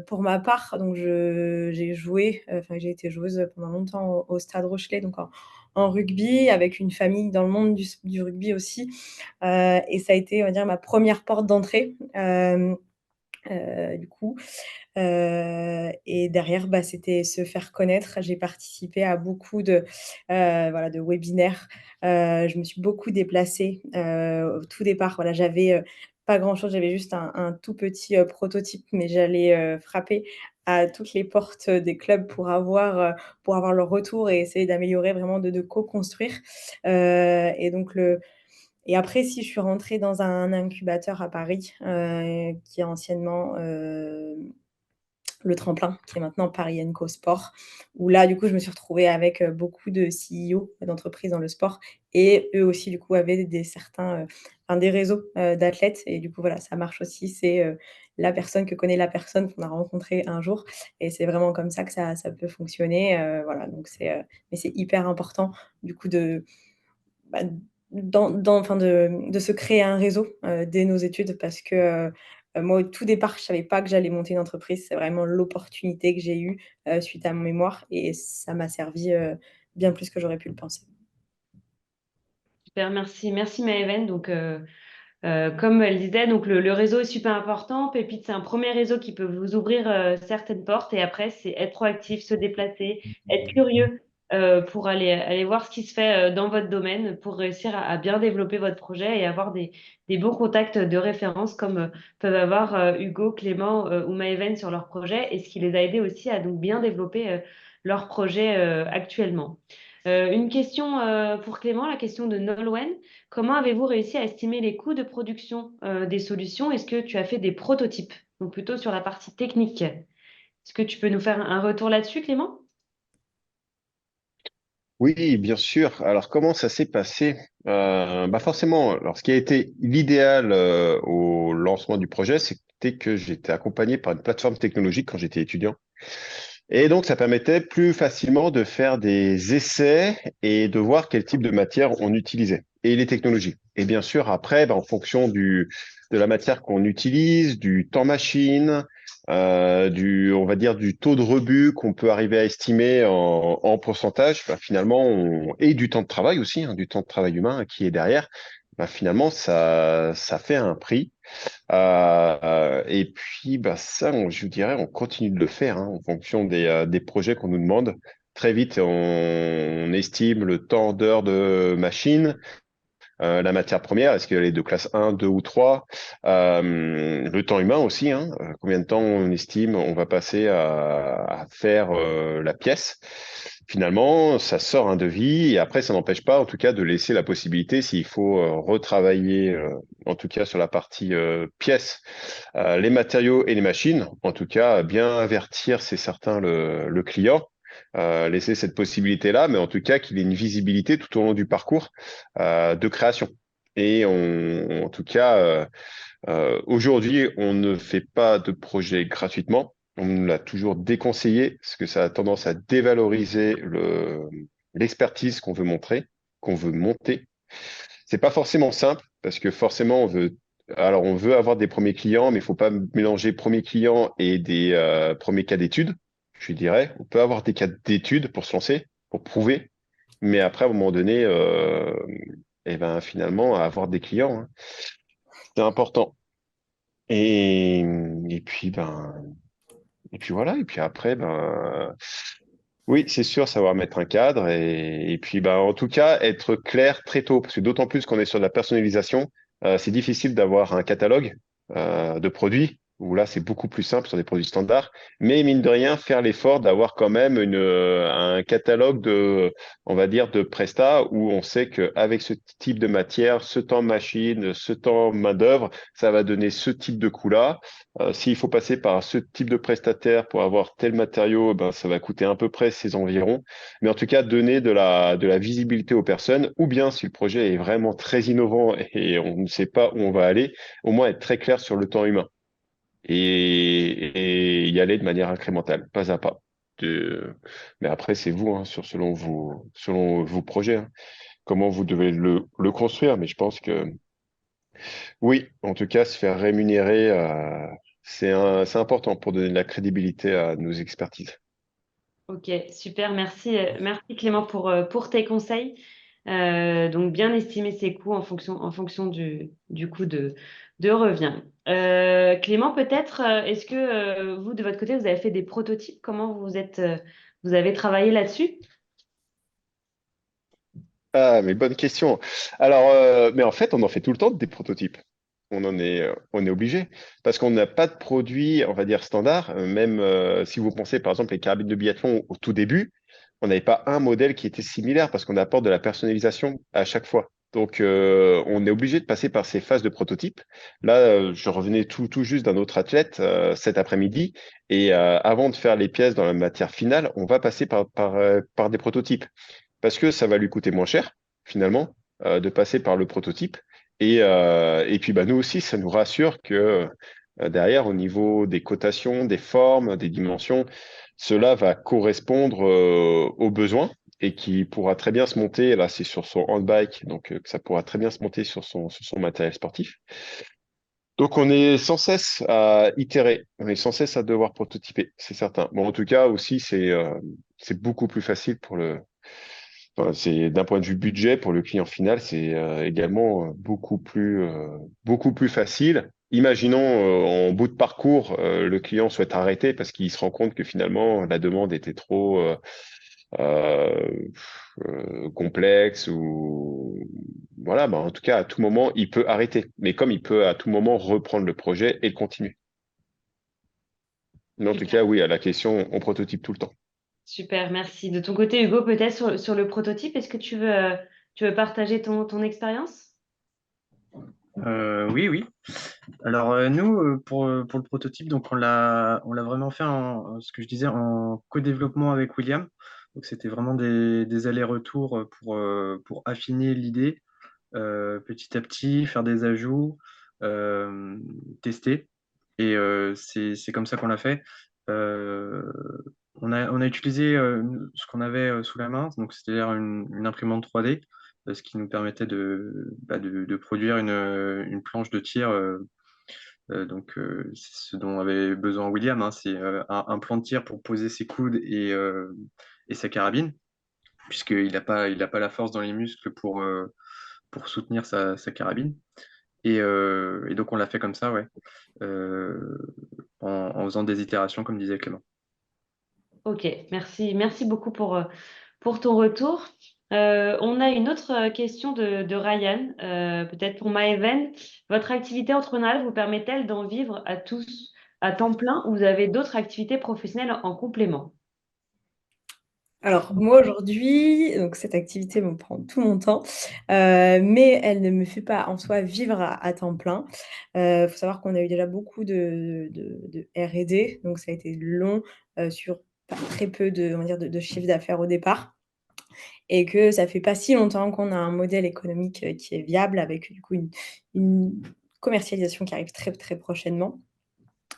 Pour ma part, donc j'ai joué, enfin j'ai été joueuse pendant longtemps au Stade Rochelet, donc en rugby, avec une famille dans le monde du rugby aussi, et ça a été, on va dire, ma première porte d'entrée, du coup. Et derrière, c'était se faire connaître. J'ai participé à beaucoup voilà, de webinaires. Je me suis beaucoup déplacée. Au tout départ, voilà, j'avais pas grand-chose, j'avais juste un tout petit prototype, mais j'allais frapper à toutes les portes des clubs pour avoir leur retour et essayer d'améliorer, vraiment de co-construire. Et donc et après, si je suis rentrée dans un incubateur à Paris, qui est anciennement le tremplin, qui est maintenant Paris Co Sport, où là, du coup, je me suis retrouvée avec beaucoup de CEO d'entreprises dans le sport et eux aussi, du coup, avaient des réseaux d'athlètes. Et du coup, voilà, ça marche aussi. C'est la personne que connaît la personne qu'on a rencontrée un jour. Et c'est vraiment comme ça que ça peut fonctionner. Voilà, donc mais c'est hyper important, du coup, bah, enfin de se créer un réseau dès nos études parce que moi, au tout départ, je ne savais pas que j'allais monter une entreprise. C'est vraiment l'opportunité que j'ai eue suite à mon mémoire et ça m'a servi bien plus que j'aurais pu le penser. Super, merci Maëven. Donc, comme elle disait, donc le réseau est super important. Pépite, c'est un premier réseau qui peut vous ouvrir certaines portes. Et après, c'est être proactif, se déplacer, être curieux pour aller voir ce qui se fait dans votre domaine pour réussir à bien développer votre projet et avoir des bons contacts de référence comme peuvent avoir Hugo, Clément ou Maëven sur leur projet et ce qui les a aidés aussi à donc bien développer leur projet actuellement. Une question pour Clément, la question de Nolwenn. Comment avez-vous réussi à estimer les coûts de production des solutions? Est-ce que tu as fait des prototypes? Donc plutôt sur la partie technique. Est-ce que tu peux nous faire un retour là-dessus, Clément? Oui, bien sûr. Alors, comment ça s'est passé? Forcément, alors, ce qui a été l'idéal au lancement du projet, c'était que j'étais accompagné par une plateforme technologique quand j'étais étudiant. Et donc, ça permettait plus facilement de faire des essais et de voir quel type de matière on utilisait et les technologies. Et bien sûr, après, en fonction de la matière qu'on utilise, du temps machine, on va dire, du taux de rebut qu'on peut arriver à estimer en pourcentage, finalement, et du temps de travail aussi, hein, du temps de travail humain qui est derrière, finalement, ça fait un prix. Et puis, ça, je vous dirais, on continue de le faire hein, en fonction des projets qu'on nous demande. Très vite, on estime le temps d'heure de machine, la matière première, est-ce qu'elle est de classe 1, 2 ou 3, le temps humain aussi, hein, combien de temps on estime on va passer à faire la pièce. Finalement, ça sort un devis et après, ça n'empêche pas, en tout cas, de laisser la possibilité, s'il faut retravailler, en tout cas sur la partie pièce, les matériaux et les machines, en tout cas, bien avertir, c'est certain, le client, laisser cette possibilité-là, mais en tout cas, qu'il ait une visibilité tout au long du parcours de création. Et en tout cas, aujourd'hui, on ne fait pas de projet gratuitement. On nous l'a toujours déconseillé parce que ça a tendance à dévaloriser l'expertise qu'on veut montrer, qu'on veut monter. C'est pas forcément simple parce que forcément on veut avoir des premiers clients, mais il faut pas mélanger premiers clients et des premiers cas d'études. Je dirais, on peut avoir des cas d'études pour se lancer, pour prouver, mais après, à un moment donné, finalement, avoir des clients, hein, c'est important. Et puis, Et puis voilà, et puis après, ben, oui, c'est sûr, savoir mettre un cadre et puis ben, en tout cas, être clair très tôt, parce que d'autant plus qu'on est sur de la personnalisation, c'est difficile d'avoir un catalogue de produits, où là, c'est beaucoup plus simple sur des produits standards, mais mine de rien, faire l'effort d'avoir quand même un catalogue de, on va dire, de prestats où on sait qu'avec ce type de matière, ce temps machine, ce temps main-d'œuvre, ça va donner ce type de coût-là. S'il faut passer par ce type de prestataire pour avoir tel matériau, ben, ça va coûter à peu près ces environs. Mais en tout cas, donner de la visibilité aux personnes, ou bien si le projet est vraiment très innovant et on ne sait pas où on va aller, au moins être très clair sur le temps humain et y aller de manière incrémentale, pas à pas. Mais après, c'est vous, hein, selon vos projets, hein, comment vous devez le construire. Mais je pense que oui, en tout cas, se faire rémunérer, c'est important pour donner de la crédibilité à nos expertises. Ok, super, merci, merci Clément pour tes conseils. Donc, bien estimer ses coûts en fonction du coût de revient. Clément, peut-être, est-ce que vous, de votre côté, vous avez fait des prototypes? Comment vous avez travaillé là-dessus? Ah, mais bonne question. Alors, mais en fait, on en fait tout le temps des prototypes. On est obligé parce qu'on n'a pas de produit, on va dire standard. Même si vous pensez, par exemple, les carabines de biathlon au tout début, on n'avait pas un modèle qui était similaire parce qu'on apporte de la personnalisation à chaque fois. Donc, on est obligé de passer par ces phases de prototype. Là, je revenais tout juste d'un autre athlète cet après-midi et avant de faire les pièces dans la matière finale, on va passer par des prototypes parce que ça va lui coûter moins cher, finalement, de passer par le prototype. Et puis, bah, nous aussi, ça nous rassure que derrière, au niveau des cotations, des formes, des dimensions, cela va correspondre aux besoins et qui pourra très bien se monter, là, c'est sur son handbike, donc que ça pourra très bien se monter sur son matériel sportif. Donc, on est sans cesse à itérer, on est sans cesse à devoir prototyper, c'est certain. Bon, en tout cas, aussi, c'est beaucoup plus facile pour enfin, c'est d'un point de vue budget pour le client final, c'est également beaucoup plus facile. Imaginons en bout de parcours, le client souhaite arrêter parce qu'il se rend compte que finalement la demande était trop euh, complexe ou voilà. Bah, en tout cas, à tout moment, il peut arrêter. Mais comme il peut à tout moment reprendre le projet et continuer. Mais en tout cas, Super, oui, à la question, on prototype tout le temps. super, merci. De ton côté, Hugo, peut-être sur le prototype, est-ce que tu veux partager ton expérience? Oui, oui. Alors nous, pour le prototype, donc on l'a vraiment fait ce que je disais, en co-développement avec William. Donc c'était vraiment des allers-retours pour affiner l'idée petit à petit, faire des ajouts, euh, tester. Et c'est comme ça qu'on l'a fait. Euh, on a utilisé ce qu'on avait sous la main, donc c'est-à-dire une imprimante 3D, ce qui nous permettait de produire une planche de tir. C'est ce dont avait besoin William, hein, c'est un plan de tir pour poser ses coudes et sa carabine, puisqu'il a pas la force dans les muscles pour soutenir sa carabine. Et donc on l'a fait comme ça, ouais, euh, en faisant des itérations, comme disait Clément. Ok, merci, merci beaucoup pour ton retour. On a une autre question de Ryan, peut-être pour Maëven. Votre activité entrepreneuriale vous permet-elle d'en vivre à tous à temps plein ou vous avez d'autres activités professionnelles en complément? Alors moi aujourd'hui, donc cette activité me prend tout mon temps, mais elle ne me fait pas en soi vivre à temps plein. Faut savoir qu'on a eu déjà beaucoup de R&D, donc ça a été long, sur pas très peu on va dire de chiffre d'affaires au départ et que ça fait pas si longtemps qu'on a un modèle économique, qui est viable avec du coup une commercialisation qui arrive très, très prochainement,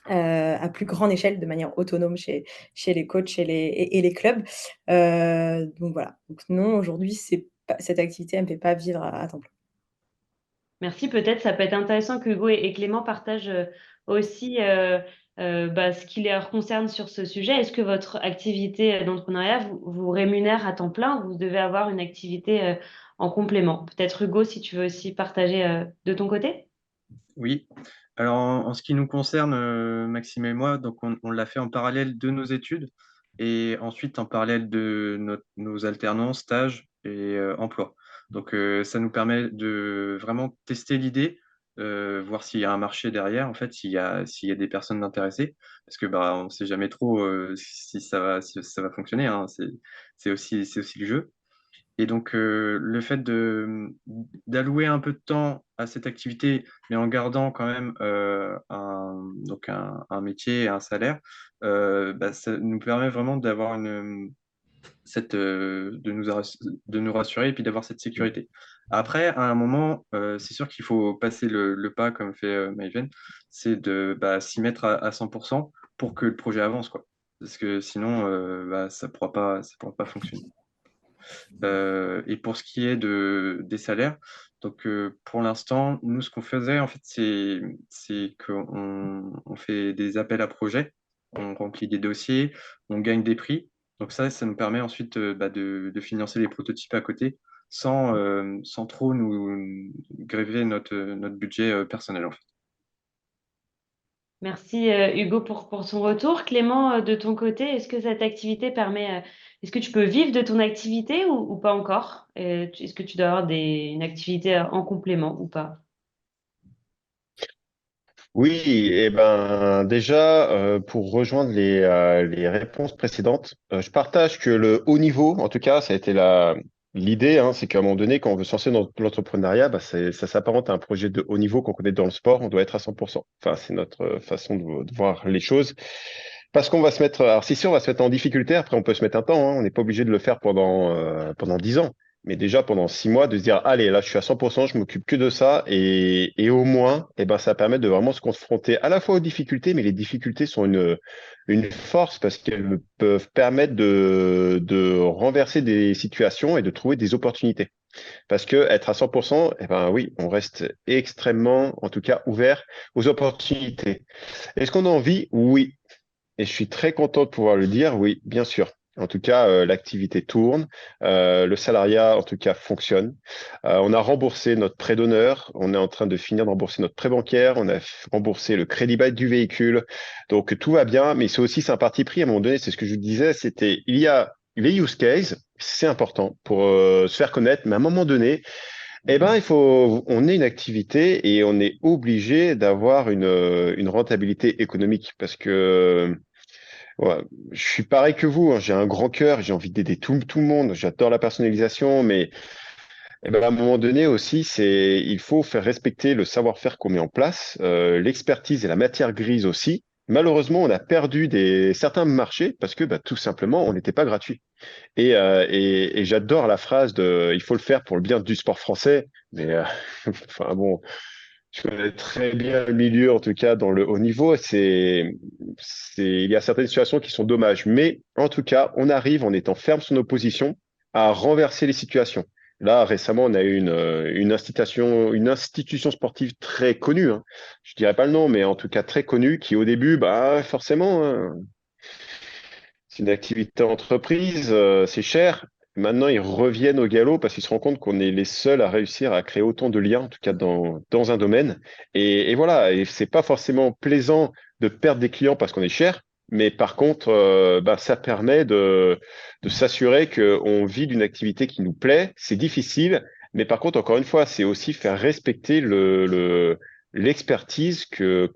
à plus grande échelle, de manière autonome chez les coachs et les clubs. Donc voilà. Donc non, aujourd'hui, c'est pas cette activité, elle me fait pas vivre à temps plein. Merci. Peut-être ça peut être intéressant que Hugo et Clément partagent aussi ce qui leur concerne sur ce sujet. Est-ce que votre activité d'entrepreneuriat vous rémunère à temps plein ou vous devez avoir une activité en complément? Peut-être Hugo, si tu veux aussi partager de ton côté. Oui. Alors, en ce qui nous concerne, Maxime et moi, donc on l'a fait en parallèle de nos études et ensuite en parallèle de nos alternances, stages et emplois. Donc, ça nous permet de vraiment tester l'idée, voir s'il y a un marché derrière, en fait, s'il y a des personnes intéressées, parce que bah, on ne sait jamais trop si ça va fonctionner, hein. C'est aussi le jeu. Et donc, le fait d'allouer un peu de temps à cette activité, mais en gardant quand même un métier et un salaire, bah, ça nous permet vraiment d'avoir de nous rassurer et puis d'avoir cette sécurité. Après, à un moment, c'est sûr qu'il faut passer le pas, comme fait Maïven, c'est de bah, s'y mettre à 100% pour que le projet avance, quoi. Parce que sinon, bah, ça pourra pas fonctionner. Et pour ce qui est des salaires, donc pour l'instant, nous, ce qu'on faisait, en fait, c'est qu'on fait des appels à projets, on remplit des dossiers, on gagne des prix. Donc ça nous permet ensuite bah, de financer les prototypes à côté sans trop nous gréver notre budget personnel, en fait. Merci Hugo pour ton retour. Clément, de ton côté, est-ce que cette activité est-ce que tu peux vivre de ton activité ou pas encore? Est-ce que tu dois avoir une activité en complément ou pas? Oui, et ben déjà, pour rejoindre les réponses précédentes, je partage que le haut niveau, en tout cas, ça a été l'idée, hein, c'est qu'à un moment donné, quand on veut se lancer dans l'entrepreneuriat, bah, ça s'apparente à un projet de haut niveau qu'on connaît dans le sport, on doit être à 100%. Enfin, c'est notre façon de voir les choses. Parce qu'on va se mettre, alors si on va se mettre en difficulté, après on peut se mettre un temps, hein, on n'est pas obligé de le faire pendant 10 ans. Mais déjà pendant 6 mois, de se dire, allez, là je suis à 100%, je m'occupe que de ça, et au moins, eh ben, ça permet de vraiment se confronter à la fois aux difficultés, mais les difficultés sont une force parce qu'elles peuvent permettre de renverser des situations et de trouver des opportunités. Parce que être à 100%, eh ben oui, on reste extrêmement, en tout cas, ouvert aux opportunités. Est-ce qu'on a envie? Oui. Et je suis très content de pouvoir le dire, oui, bien sûr. En tout cas, l'activité tourne, le salariat, en tout cas, fonctionne. On a remboursé notre prêt d'honneur, on est en train de finir de rembourser notre prêt bancaire, on a remboursé le crédit bail du véhicule. Donc, tout va bien, mais c'est un parti pris à un moment donné, c'est ce que je vous disais, il y a les use cases, c'est important pour se faire connaître, mais à un moment donné, eh ben, on est une activité et on est obligé d'avoir une rentabilité économique parce que ouais, je suis pareil que vous, hein, j'ai un grand cœur, j'ai envie d'aider tout le monde, j'adore la personnalisation, mais eh ben, à un moment donné aussi, il faut faire respecter le savoir-faire qu'on met en place, l'expertise et la matière grise aussi. Malheureusement, on a perdu certains marchés parce que bah, tout simplement, on n'était pas gratuit. Et j'adore la phrase il faut le faire pour le bien du sport français, mais enfin bon, je connais très bien le milieu, en tout cas dans le haut niveau. Il y a certaines situations qui sont dommages, mais en tout cas, on arrive en étant ferme sur nos positions à renverser les situations. Là, récemment, on a eu une institution sportive très connue, hein. Je dirais pas le nom, mais en tout cas très connue, qui au début, bah forcément, hein, c'est une activité entreprise, c'est cher. Maintenant, ils reviennent au galop parce qu'ils se rendent compte qu'on est les seuls à réussir à créer autant de liens, en tout cas dans un domaine. Et voilà, et c'est pas forcément plaisant de perdre des clients parce qu'on est cher, mais par contre, bah, ça permet de s'assurer qu'on vit d'une activité qui nous plaît. C'est difficile, mais par contre, encore une fois, c'est aussi faire respecter l'expertise que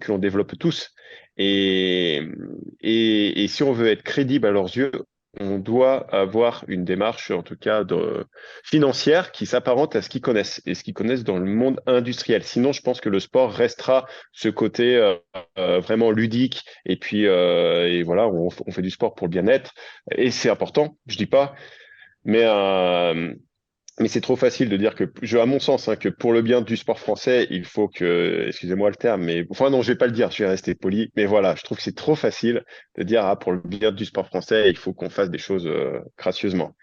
l'on développe tous. Et, et si on veut être crédible à leurs yeux, on doit avoir une démarche, en tout cas, financière qui s'apparente à ce qu'ils connaissent et ce qu'ils connaissent dans le monde industriel. Sinon, je pense que le sport restera ce côté vraiment ludique et puis et voilà, on fait du sport pour le bien-être et c'est important, je dis pas, mais c'est trop facile de dire à mon sens, hein, que pour le bien du sport français, il faut excusez-moi le terme, mais enfin non, je vais pas le dire, je vais rester poli, mais voilà, je trouve que c'est trop facile de dire, ah, pour le bien du sport français, il faut qu'on fasse des choses gracieusement.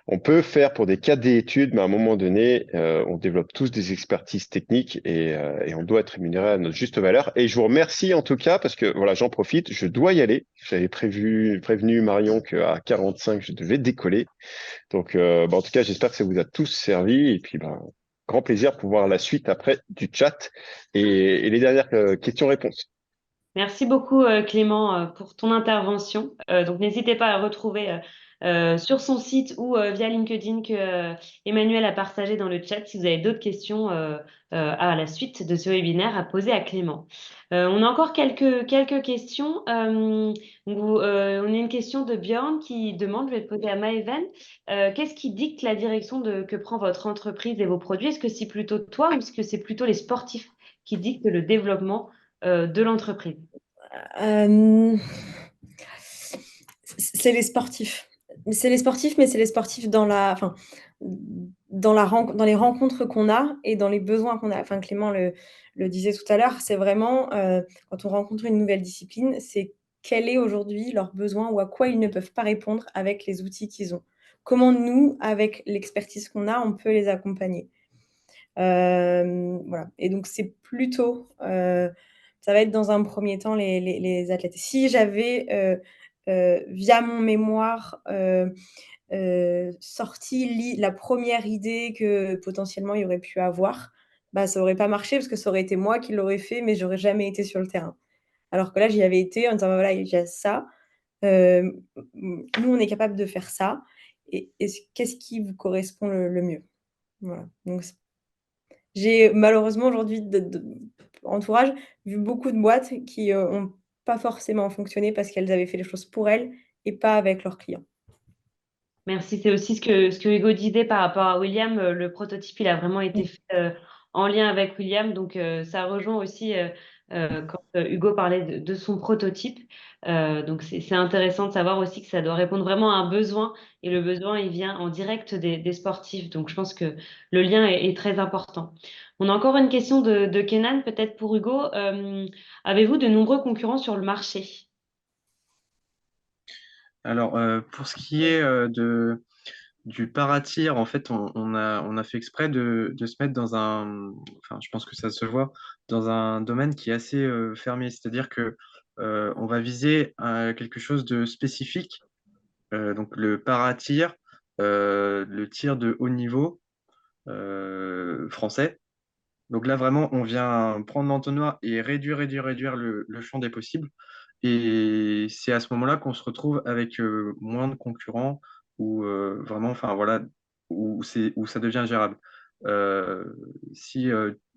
On peut faire pour des cas d'études, mais à un moment donné, on développe tous des expertises techniques et on doit être rémunéré à notre juste valeur. Et je vous remercie en tout cas parce que voilà, j'en profite, je dois y aller. J'avais prévenu Marion qu'à 45, je devais décoller. Donc, bah, en tout cas, j'espère que ça vous a tous servi. Et puis, bah, grand plaisir pour voir la suite après du chat et les dernières questions-réponses. Merci beaucoup Clément pour ton intervention. Donc n'hésitez pas à le retrouver sur son site ou via LinkedIn que Emmanuel a partagé dans le chat si vous avez d'autres questions à la suite de ce webinaire à poser à Clément. On a encore quelques questions. On a une question de Björn qui demande, je vais te poser à Maëven, qu'est-ce qui dicte la direction que prend votre entreprise et vos produits? Est-ce que c'est plutôt toi ou est-ce que c'est plutôt les sportifs qui dictent le développement de l'entreprise? Euh, c'est les sportifs. C'est les sportifs, mais c'est les sportifs enfin, dans les rencontres qu'on a et dans les besoins qu'on a. Enfin, Clément le disait tout à l'heure, c'est vraiment quand on rencontre une nouvelle discipline, c'est quel est aujourd'hui leur besoin ou à quoi ils ne peuvent pas répondre avec les outils qu'ils ont. Comment nous, avec l'expertise qu'on a, on peut les accompagner. Voilà. Et donc, c'est plutôt, ça va être dans un premier temps les athlètes. Si j'avais, via mon mémoire, sorti la première idée que potentiellement il y aurait pu avoir, bah, ça aurait pas marché parce que ça aurait été moi qui l'aurais fait, mais j'aurais jamais été sur le terrain. Alors que là, j'y avais été en disant: «Voilà, il y a ça, nous, on est capable de faire ça et qu'est-ce qui vous correspond le mieux?» Voilà. Donc j'ai malheureusement aujourd'hui entourage, vu beaucoup de boîtes qui, ont pas forcément fonctionné parce qu'elles avaient fait les choses pour elles et pas avec leurs clients. Merci. C'est aussi ce que Hugo disait par rapport à William. Le prototype, il a vraiment été fait en lien avec William. Donc, ça rejoint aussi quand Hugo parlait de son prototype. Donc, c'est intéressant de savoir aussi que ça doit répondre vraiment à un besoin. Et le besoin, il vient en direct des sportifs. Donc, je pense que le lien est très important. On a encore une question de Kenan, peut-être pour Hugo. Avez-vous de nombreux concurrents sur le marché? Alors, pour ce qui est du paratir, en fait, on a fait exprès de se mettre dans enfin, je pense que ça se voit, dans un domaine qui est assez fermé. C'est-à-dire que on va viser quelque chose de spécifique. Donc, le paratir, le tir de haut niveau français. Donc là, vraiment, on vient prendre l'entonnoir et réduire le champ des possibles. Et c'est à ce moment-là qu'on se retrouve avec moins de concurrents ou vraiment, enfin voilà, où ça devient gérable. Euh, si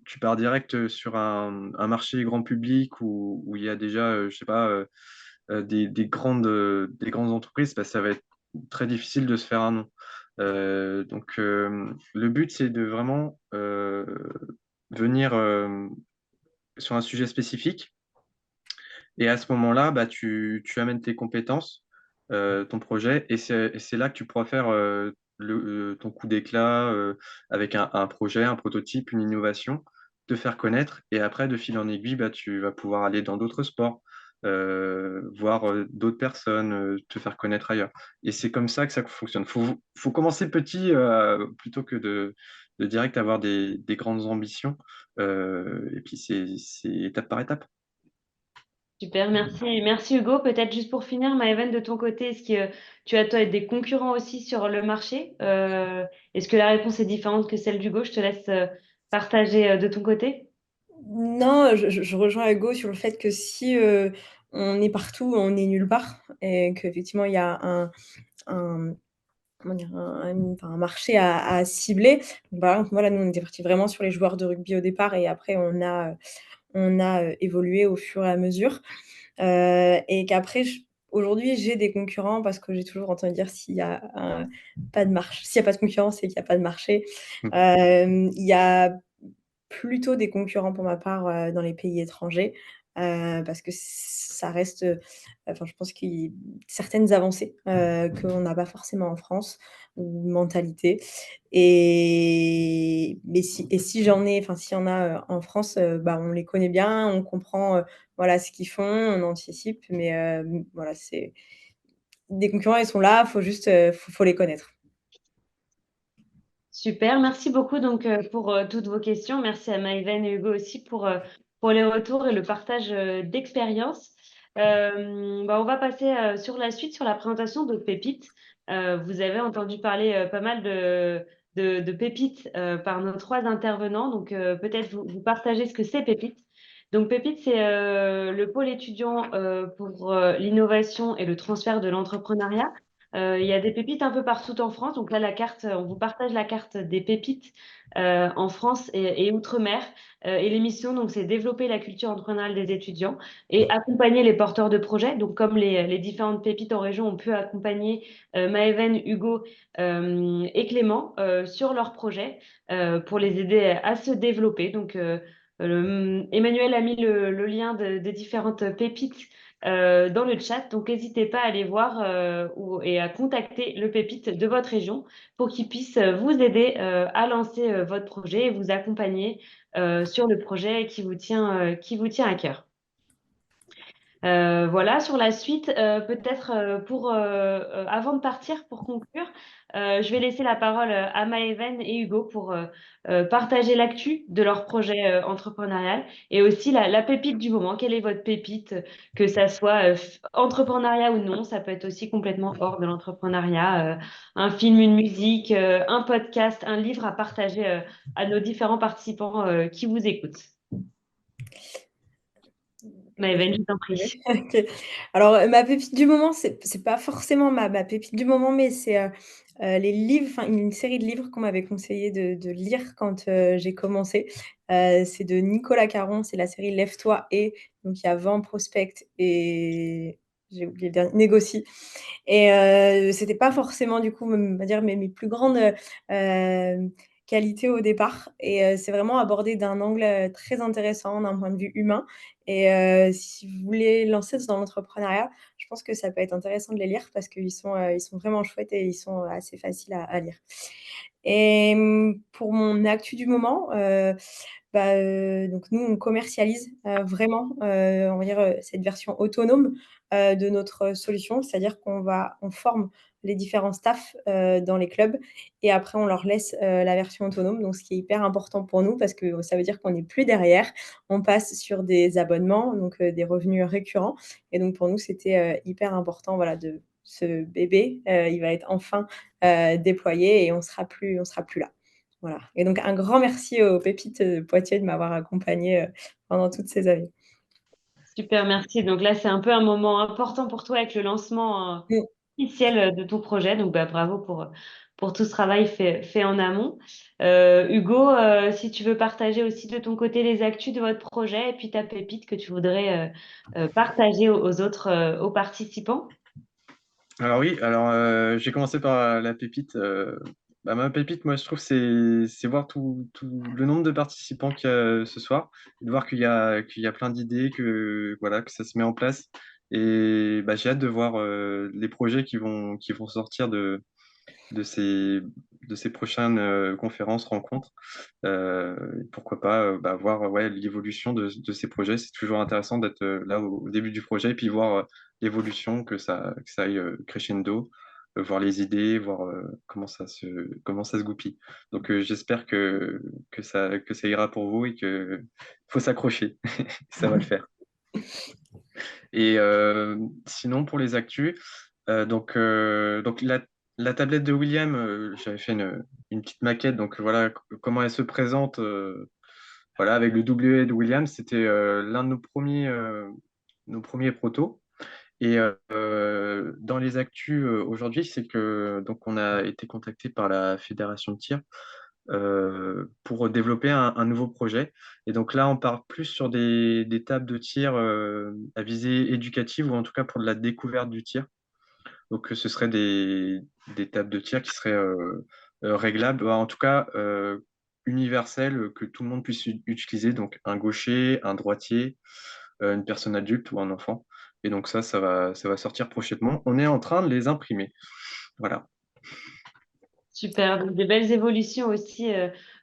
tu pars direct sur un marché grand public où il y a déjà, je sais pas, des grandes entreprises, bah, ça va être très difficile de se faire un nom. Donc, le but, c'est de vraiment venir sur un sujet spécifique et à ce moment-là, bah, tu amènes tes compétences, ton projet, et c'est là que tu pourras faire ton coup d'éclat avec un projet, un prototype, une innovation, te faire connaître, et après, de fil en aiguille, bah, tu vas pouvoir aller dans d'autres sports, voir d'autres personnes, te faire connaître ailleurs. Et c'est comme ça que ça fonctionne. Faut commencer petit plutôt que de direct avoir des grandes ambitions, et puis c'est étape par étape. Super, merci. Merci Hugo. Peut-être juste pour finir, Maëven, de ton côté, est-ce que tu as toi des concurrents aussi sur le marché? Est-ce que la réponse est différente que celle d'Hugo? Je te laisse partager de ton côté. Non, je rejoins Hugo sur le fait que si, on est partout, on est nulle part et qu'effectivement il y a un comment dire? Un marché à cibler. Donc, par exemple, voilà, nous on était partis vraiment sur les joueurs de rugby au départ et après on a évolué au fur et à mesure. Et qu'après aujourd'hui, j'ai des concurrents parce que j'ai toujours entendu dire s'il y a pas de marché, s'il y a pas de concurrence, c'est qu'il y a pas de marché. Il y a plutôt des concurrents pour ma part, dans les pays étrangers, parce que ça reste, enfin je pense qu'il certaines avancées, qu'on n'a pas forcément en France ou mentalité et si j'en ai enfin s'il y en a, en France, bah, on les connaît bien, on comprend, voilà ce qu'ils font, on anticipe mais voilà, c'est des concurrents, ils sont là, faut juste, faut les connaître. Super, merci beaucoup donc pour toutes vos questions. Merci à Maëven et Hugo aussi pour les retours et le partage d'expériences. Bah, on va passer sur la suite, sur la présentation de Pépite. Vous avez entendu parler pas mal de pépites par nos trois intervenants. Donc, peut-être vous partagez ce que c'est Pépite. Donc, Pépite, c'est le pôle étudiant pour l'innovation et le transfert de l'entrepreneuriat. Il y a des pépites un peu partout en France. Donc là, la carte, on vous partage la carte des pépites en France et outre-mer. Et l'émission, donc, c'est développer la culture entrepreneuriale des étudiants et accompagner les porteurs de projets. Donc, comme les différentes pépites en région ont pu accompagner Maëven, Hugo et Clément sur leurs projets pour les aider à se développer. Donc, Emmanuel a mis le lien des différentes pépites dans le chat. Donc, n'hésitez pas à aller voir et à contacter le pépite de votre région pour qu'il puisse vous aider à lancer votre projet et vous accompagner sur le projet qui vous tient à cœur. Voilà, sur la suite, peut-être avant de partir, pour conclure, je vais laisser la parole à Maëven et Hugo pour partager l'actu de leur projet entrepreneurial et aussi la pépite du moment. Quelle est votre pépite, que ça soit entrepreneuriat ou non, ça peut être aussi complètement hors de l'entrepreneuriat, un film, une musique, un podcast, un livre à partager à nos différents participants qui vous écoutent. Maëven, je t'en prie. Ok. Alors, ma pépite du moment, c'est pas forcément ma pépite du moment, mais c'est les livres, enfin une série de livres qu'on m'avait conseillé de lire quand j'ai commencé. C'est de Nicolas Caron, c'est la série Lève-toi et donc il y a Vent, Prospect et j'ai oublié le dernier, Négocie. Et c'était pas forcément du coup, on va dire mes plus grandes qualités au départ. Et c'est vraiment abordé d'un angle très intéressant, d'un point de vue humain. Et si vous voulez lancer dans l'entrepreneuriat, je pense que ça peut être intéressant de les lire parce qu'ils sont vraiment chouettes et ils sont assez faciles à lire. Et pour mon actu du moment, donc nous, on commercialise vraiment, on va dire, cette version autonome de notre solution. C'est-à-dire on forme les différents staffs dans les clubs et après, on leur laisse la version autonome. Donc, ce qui est hyper important pour nous parce que ça veut dire qu'on n'est plus derrière. On passe sur des abonnements, donc des revenus récurrents. Et donc, pour nous, c'était hyper important, voilà, de ce bébé. Il va être enfin déployé et on sera plus là. Voilà. Et donc, un grand merci aux pépites de Poitiers de m'avoir accompagnée pendant toutes ces années. Super, merci. Donc là, c'est un peu un moment important pour toi avec le lancement officiel de ton projet. Donc, bravo pour tout ce travail fait en amont. Hugo, si tu veux partager aussi de ton côté les actus de votre projet et puis ta pépite que tu voudrais partager aux autres, aux participants. Alors oui, j'ai commencé par la pépite. Ma pépite, moi, je trouve, c'est voir tout le nombre de participants qu'il y a ce soir, et de voir qu'il y a plein d'idées, que, voilà, que ça se met en place. Et j'ai hâte de voir les projets qui vont sortir de ces, de ces prochaines conférences, rencontres. Pourquoi pas voir ouais, l'évolution de ces projets. C'est toujours intéressant d'être là au début du projet et puis voir l'évolution, que ça aille crescendo, voir les idées, voir comment ça se goupille. Donc j'espère que ça ira pour vous et que faut s'accrocher. Ça va le faire. Et sinon, pour les actus, donc la tablette de William, j'avais fait une petite maquette, donc voilà comment elle se présente voilà, avec le W de William, c'était l'un de nos premiers protos. Et dans les actus aujourd'hui, c'est que donc on a été contacté par la Fédération de tir pour développer un nouveau projet. Et donc là, on part plus sur des tables de tir à visée éducative ou en tout cas pour de la découverte du tir. Donc ce seraient des tables de tir qui seraient réglables, en tout cas universelles, que tout le monde puisse utiliser. Donc un gaucher, un droitier, une personne adulte ou un enfant. Et donc ça va sortir prochainement. On est en train de les imprimer. Voilà. Super, donc des belles évolutions aussi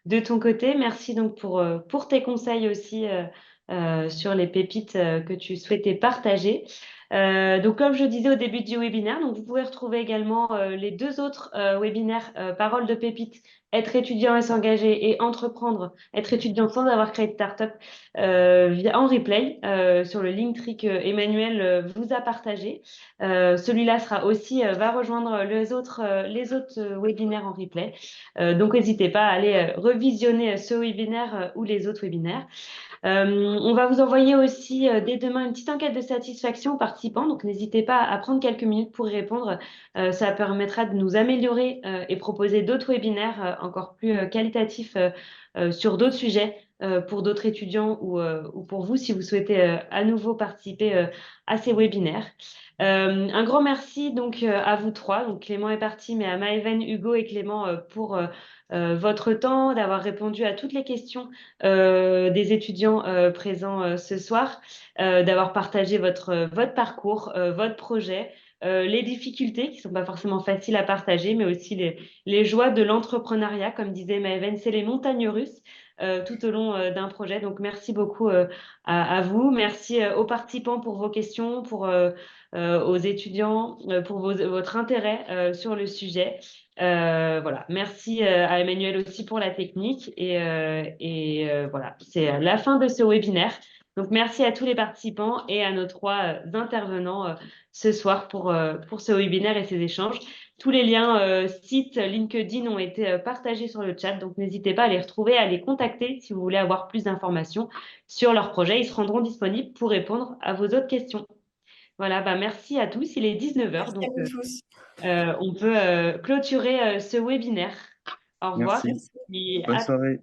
de ton côté. Merci donc pour tes conseils aussi sur les pépites que tu souhaitais partager. Donc, comme je disais au début du webinaire, donc vous pouvez retrouver également les 2 autres webinaires Parole de pépite, être étudiant et s'engager et entreprendre, être étudiant sans avoir créé de start-up en replay sur le Linktree que Emmanuel vous a partagé. Celui-là sera aussi va rejoindre les autres webinaires en replay. Donc, n'hésitez pas à aller revisionner ce webinaire ou les autres webinaires. On va vous envoyer aussi dès demain une petite enquête de satisfaction aux participants, donc n'hésitez pas à prendre quelques minutes pour y répondre. Ça permettra de nous améliorer et proposer d'autres webinaires encore plus qualitatifs sur d'autres sujets pour d'autres étudiants ou pour vous si vous souhaitez à nouveau participer à ces webinaires. Un grand merci donc à vous trois. Donc Clément est parti, mais à Maëven, Hugo et Clément pour votre temps, d'avoir répondu à toutes les questions des étudiants présents ce soir, d'avoir partagé votre parcours, votre projet, les difficultés qui ne sont pas forcément faciles à partager, mais aussi les joies de l'entrepreneuriat. Comme disait Maëven, c'est les montagnes russes tout au long d'un projet. Donc, merci beaucoup à vous. Merci aux participants pour vos questions, aux étudiants pour votre intérêt sur le sujet. Voilà, merci à Emmanuel aussi pour la technique voilà, c'est la fin de ce webinaire. Donc merci à tous les participants et à nos 3 intervenants ce soir pour ce webinaire et ces échanges. Tous les liens sites LinkedIn ont été partagés sur le chat, donc n'hésitez pas à les retrouver, à les contacter si vous voulez avoir plus d'informations sur leur projet. Ils seront disponibles pour répondre à vos autres questions. Voilà, bah merci à tous. Il est 19h, Merci à donc vous tous. on peut clôturer ce webinaire. Au revoir Merci. et Bonne soirée.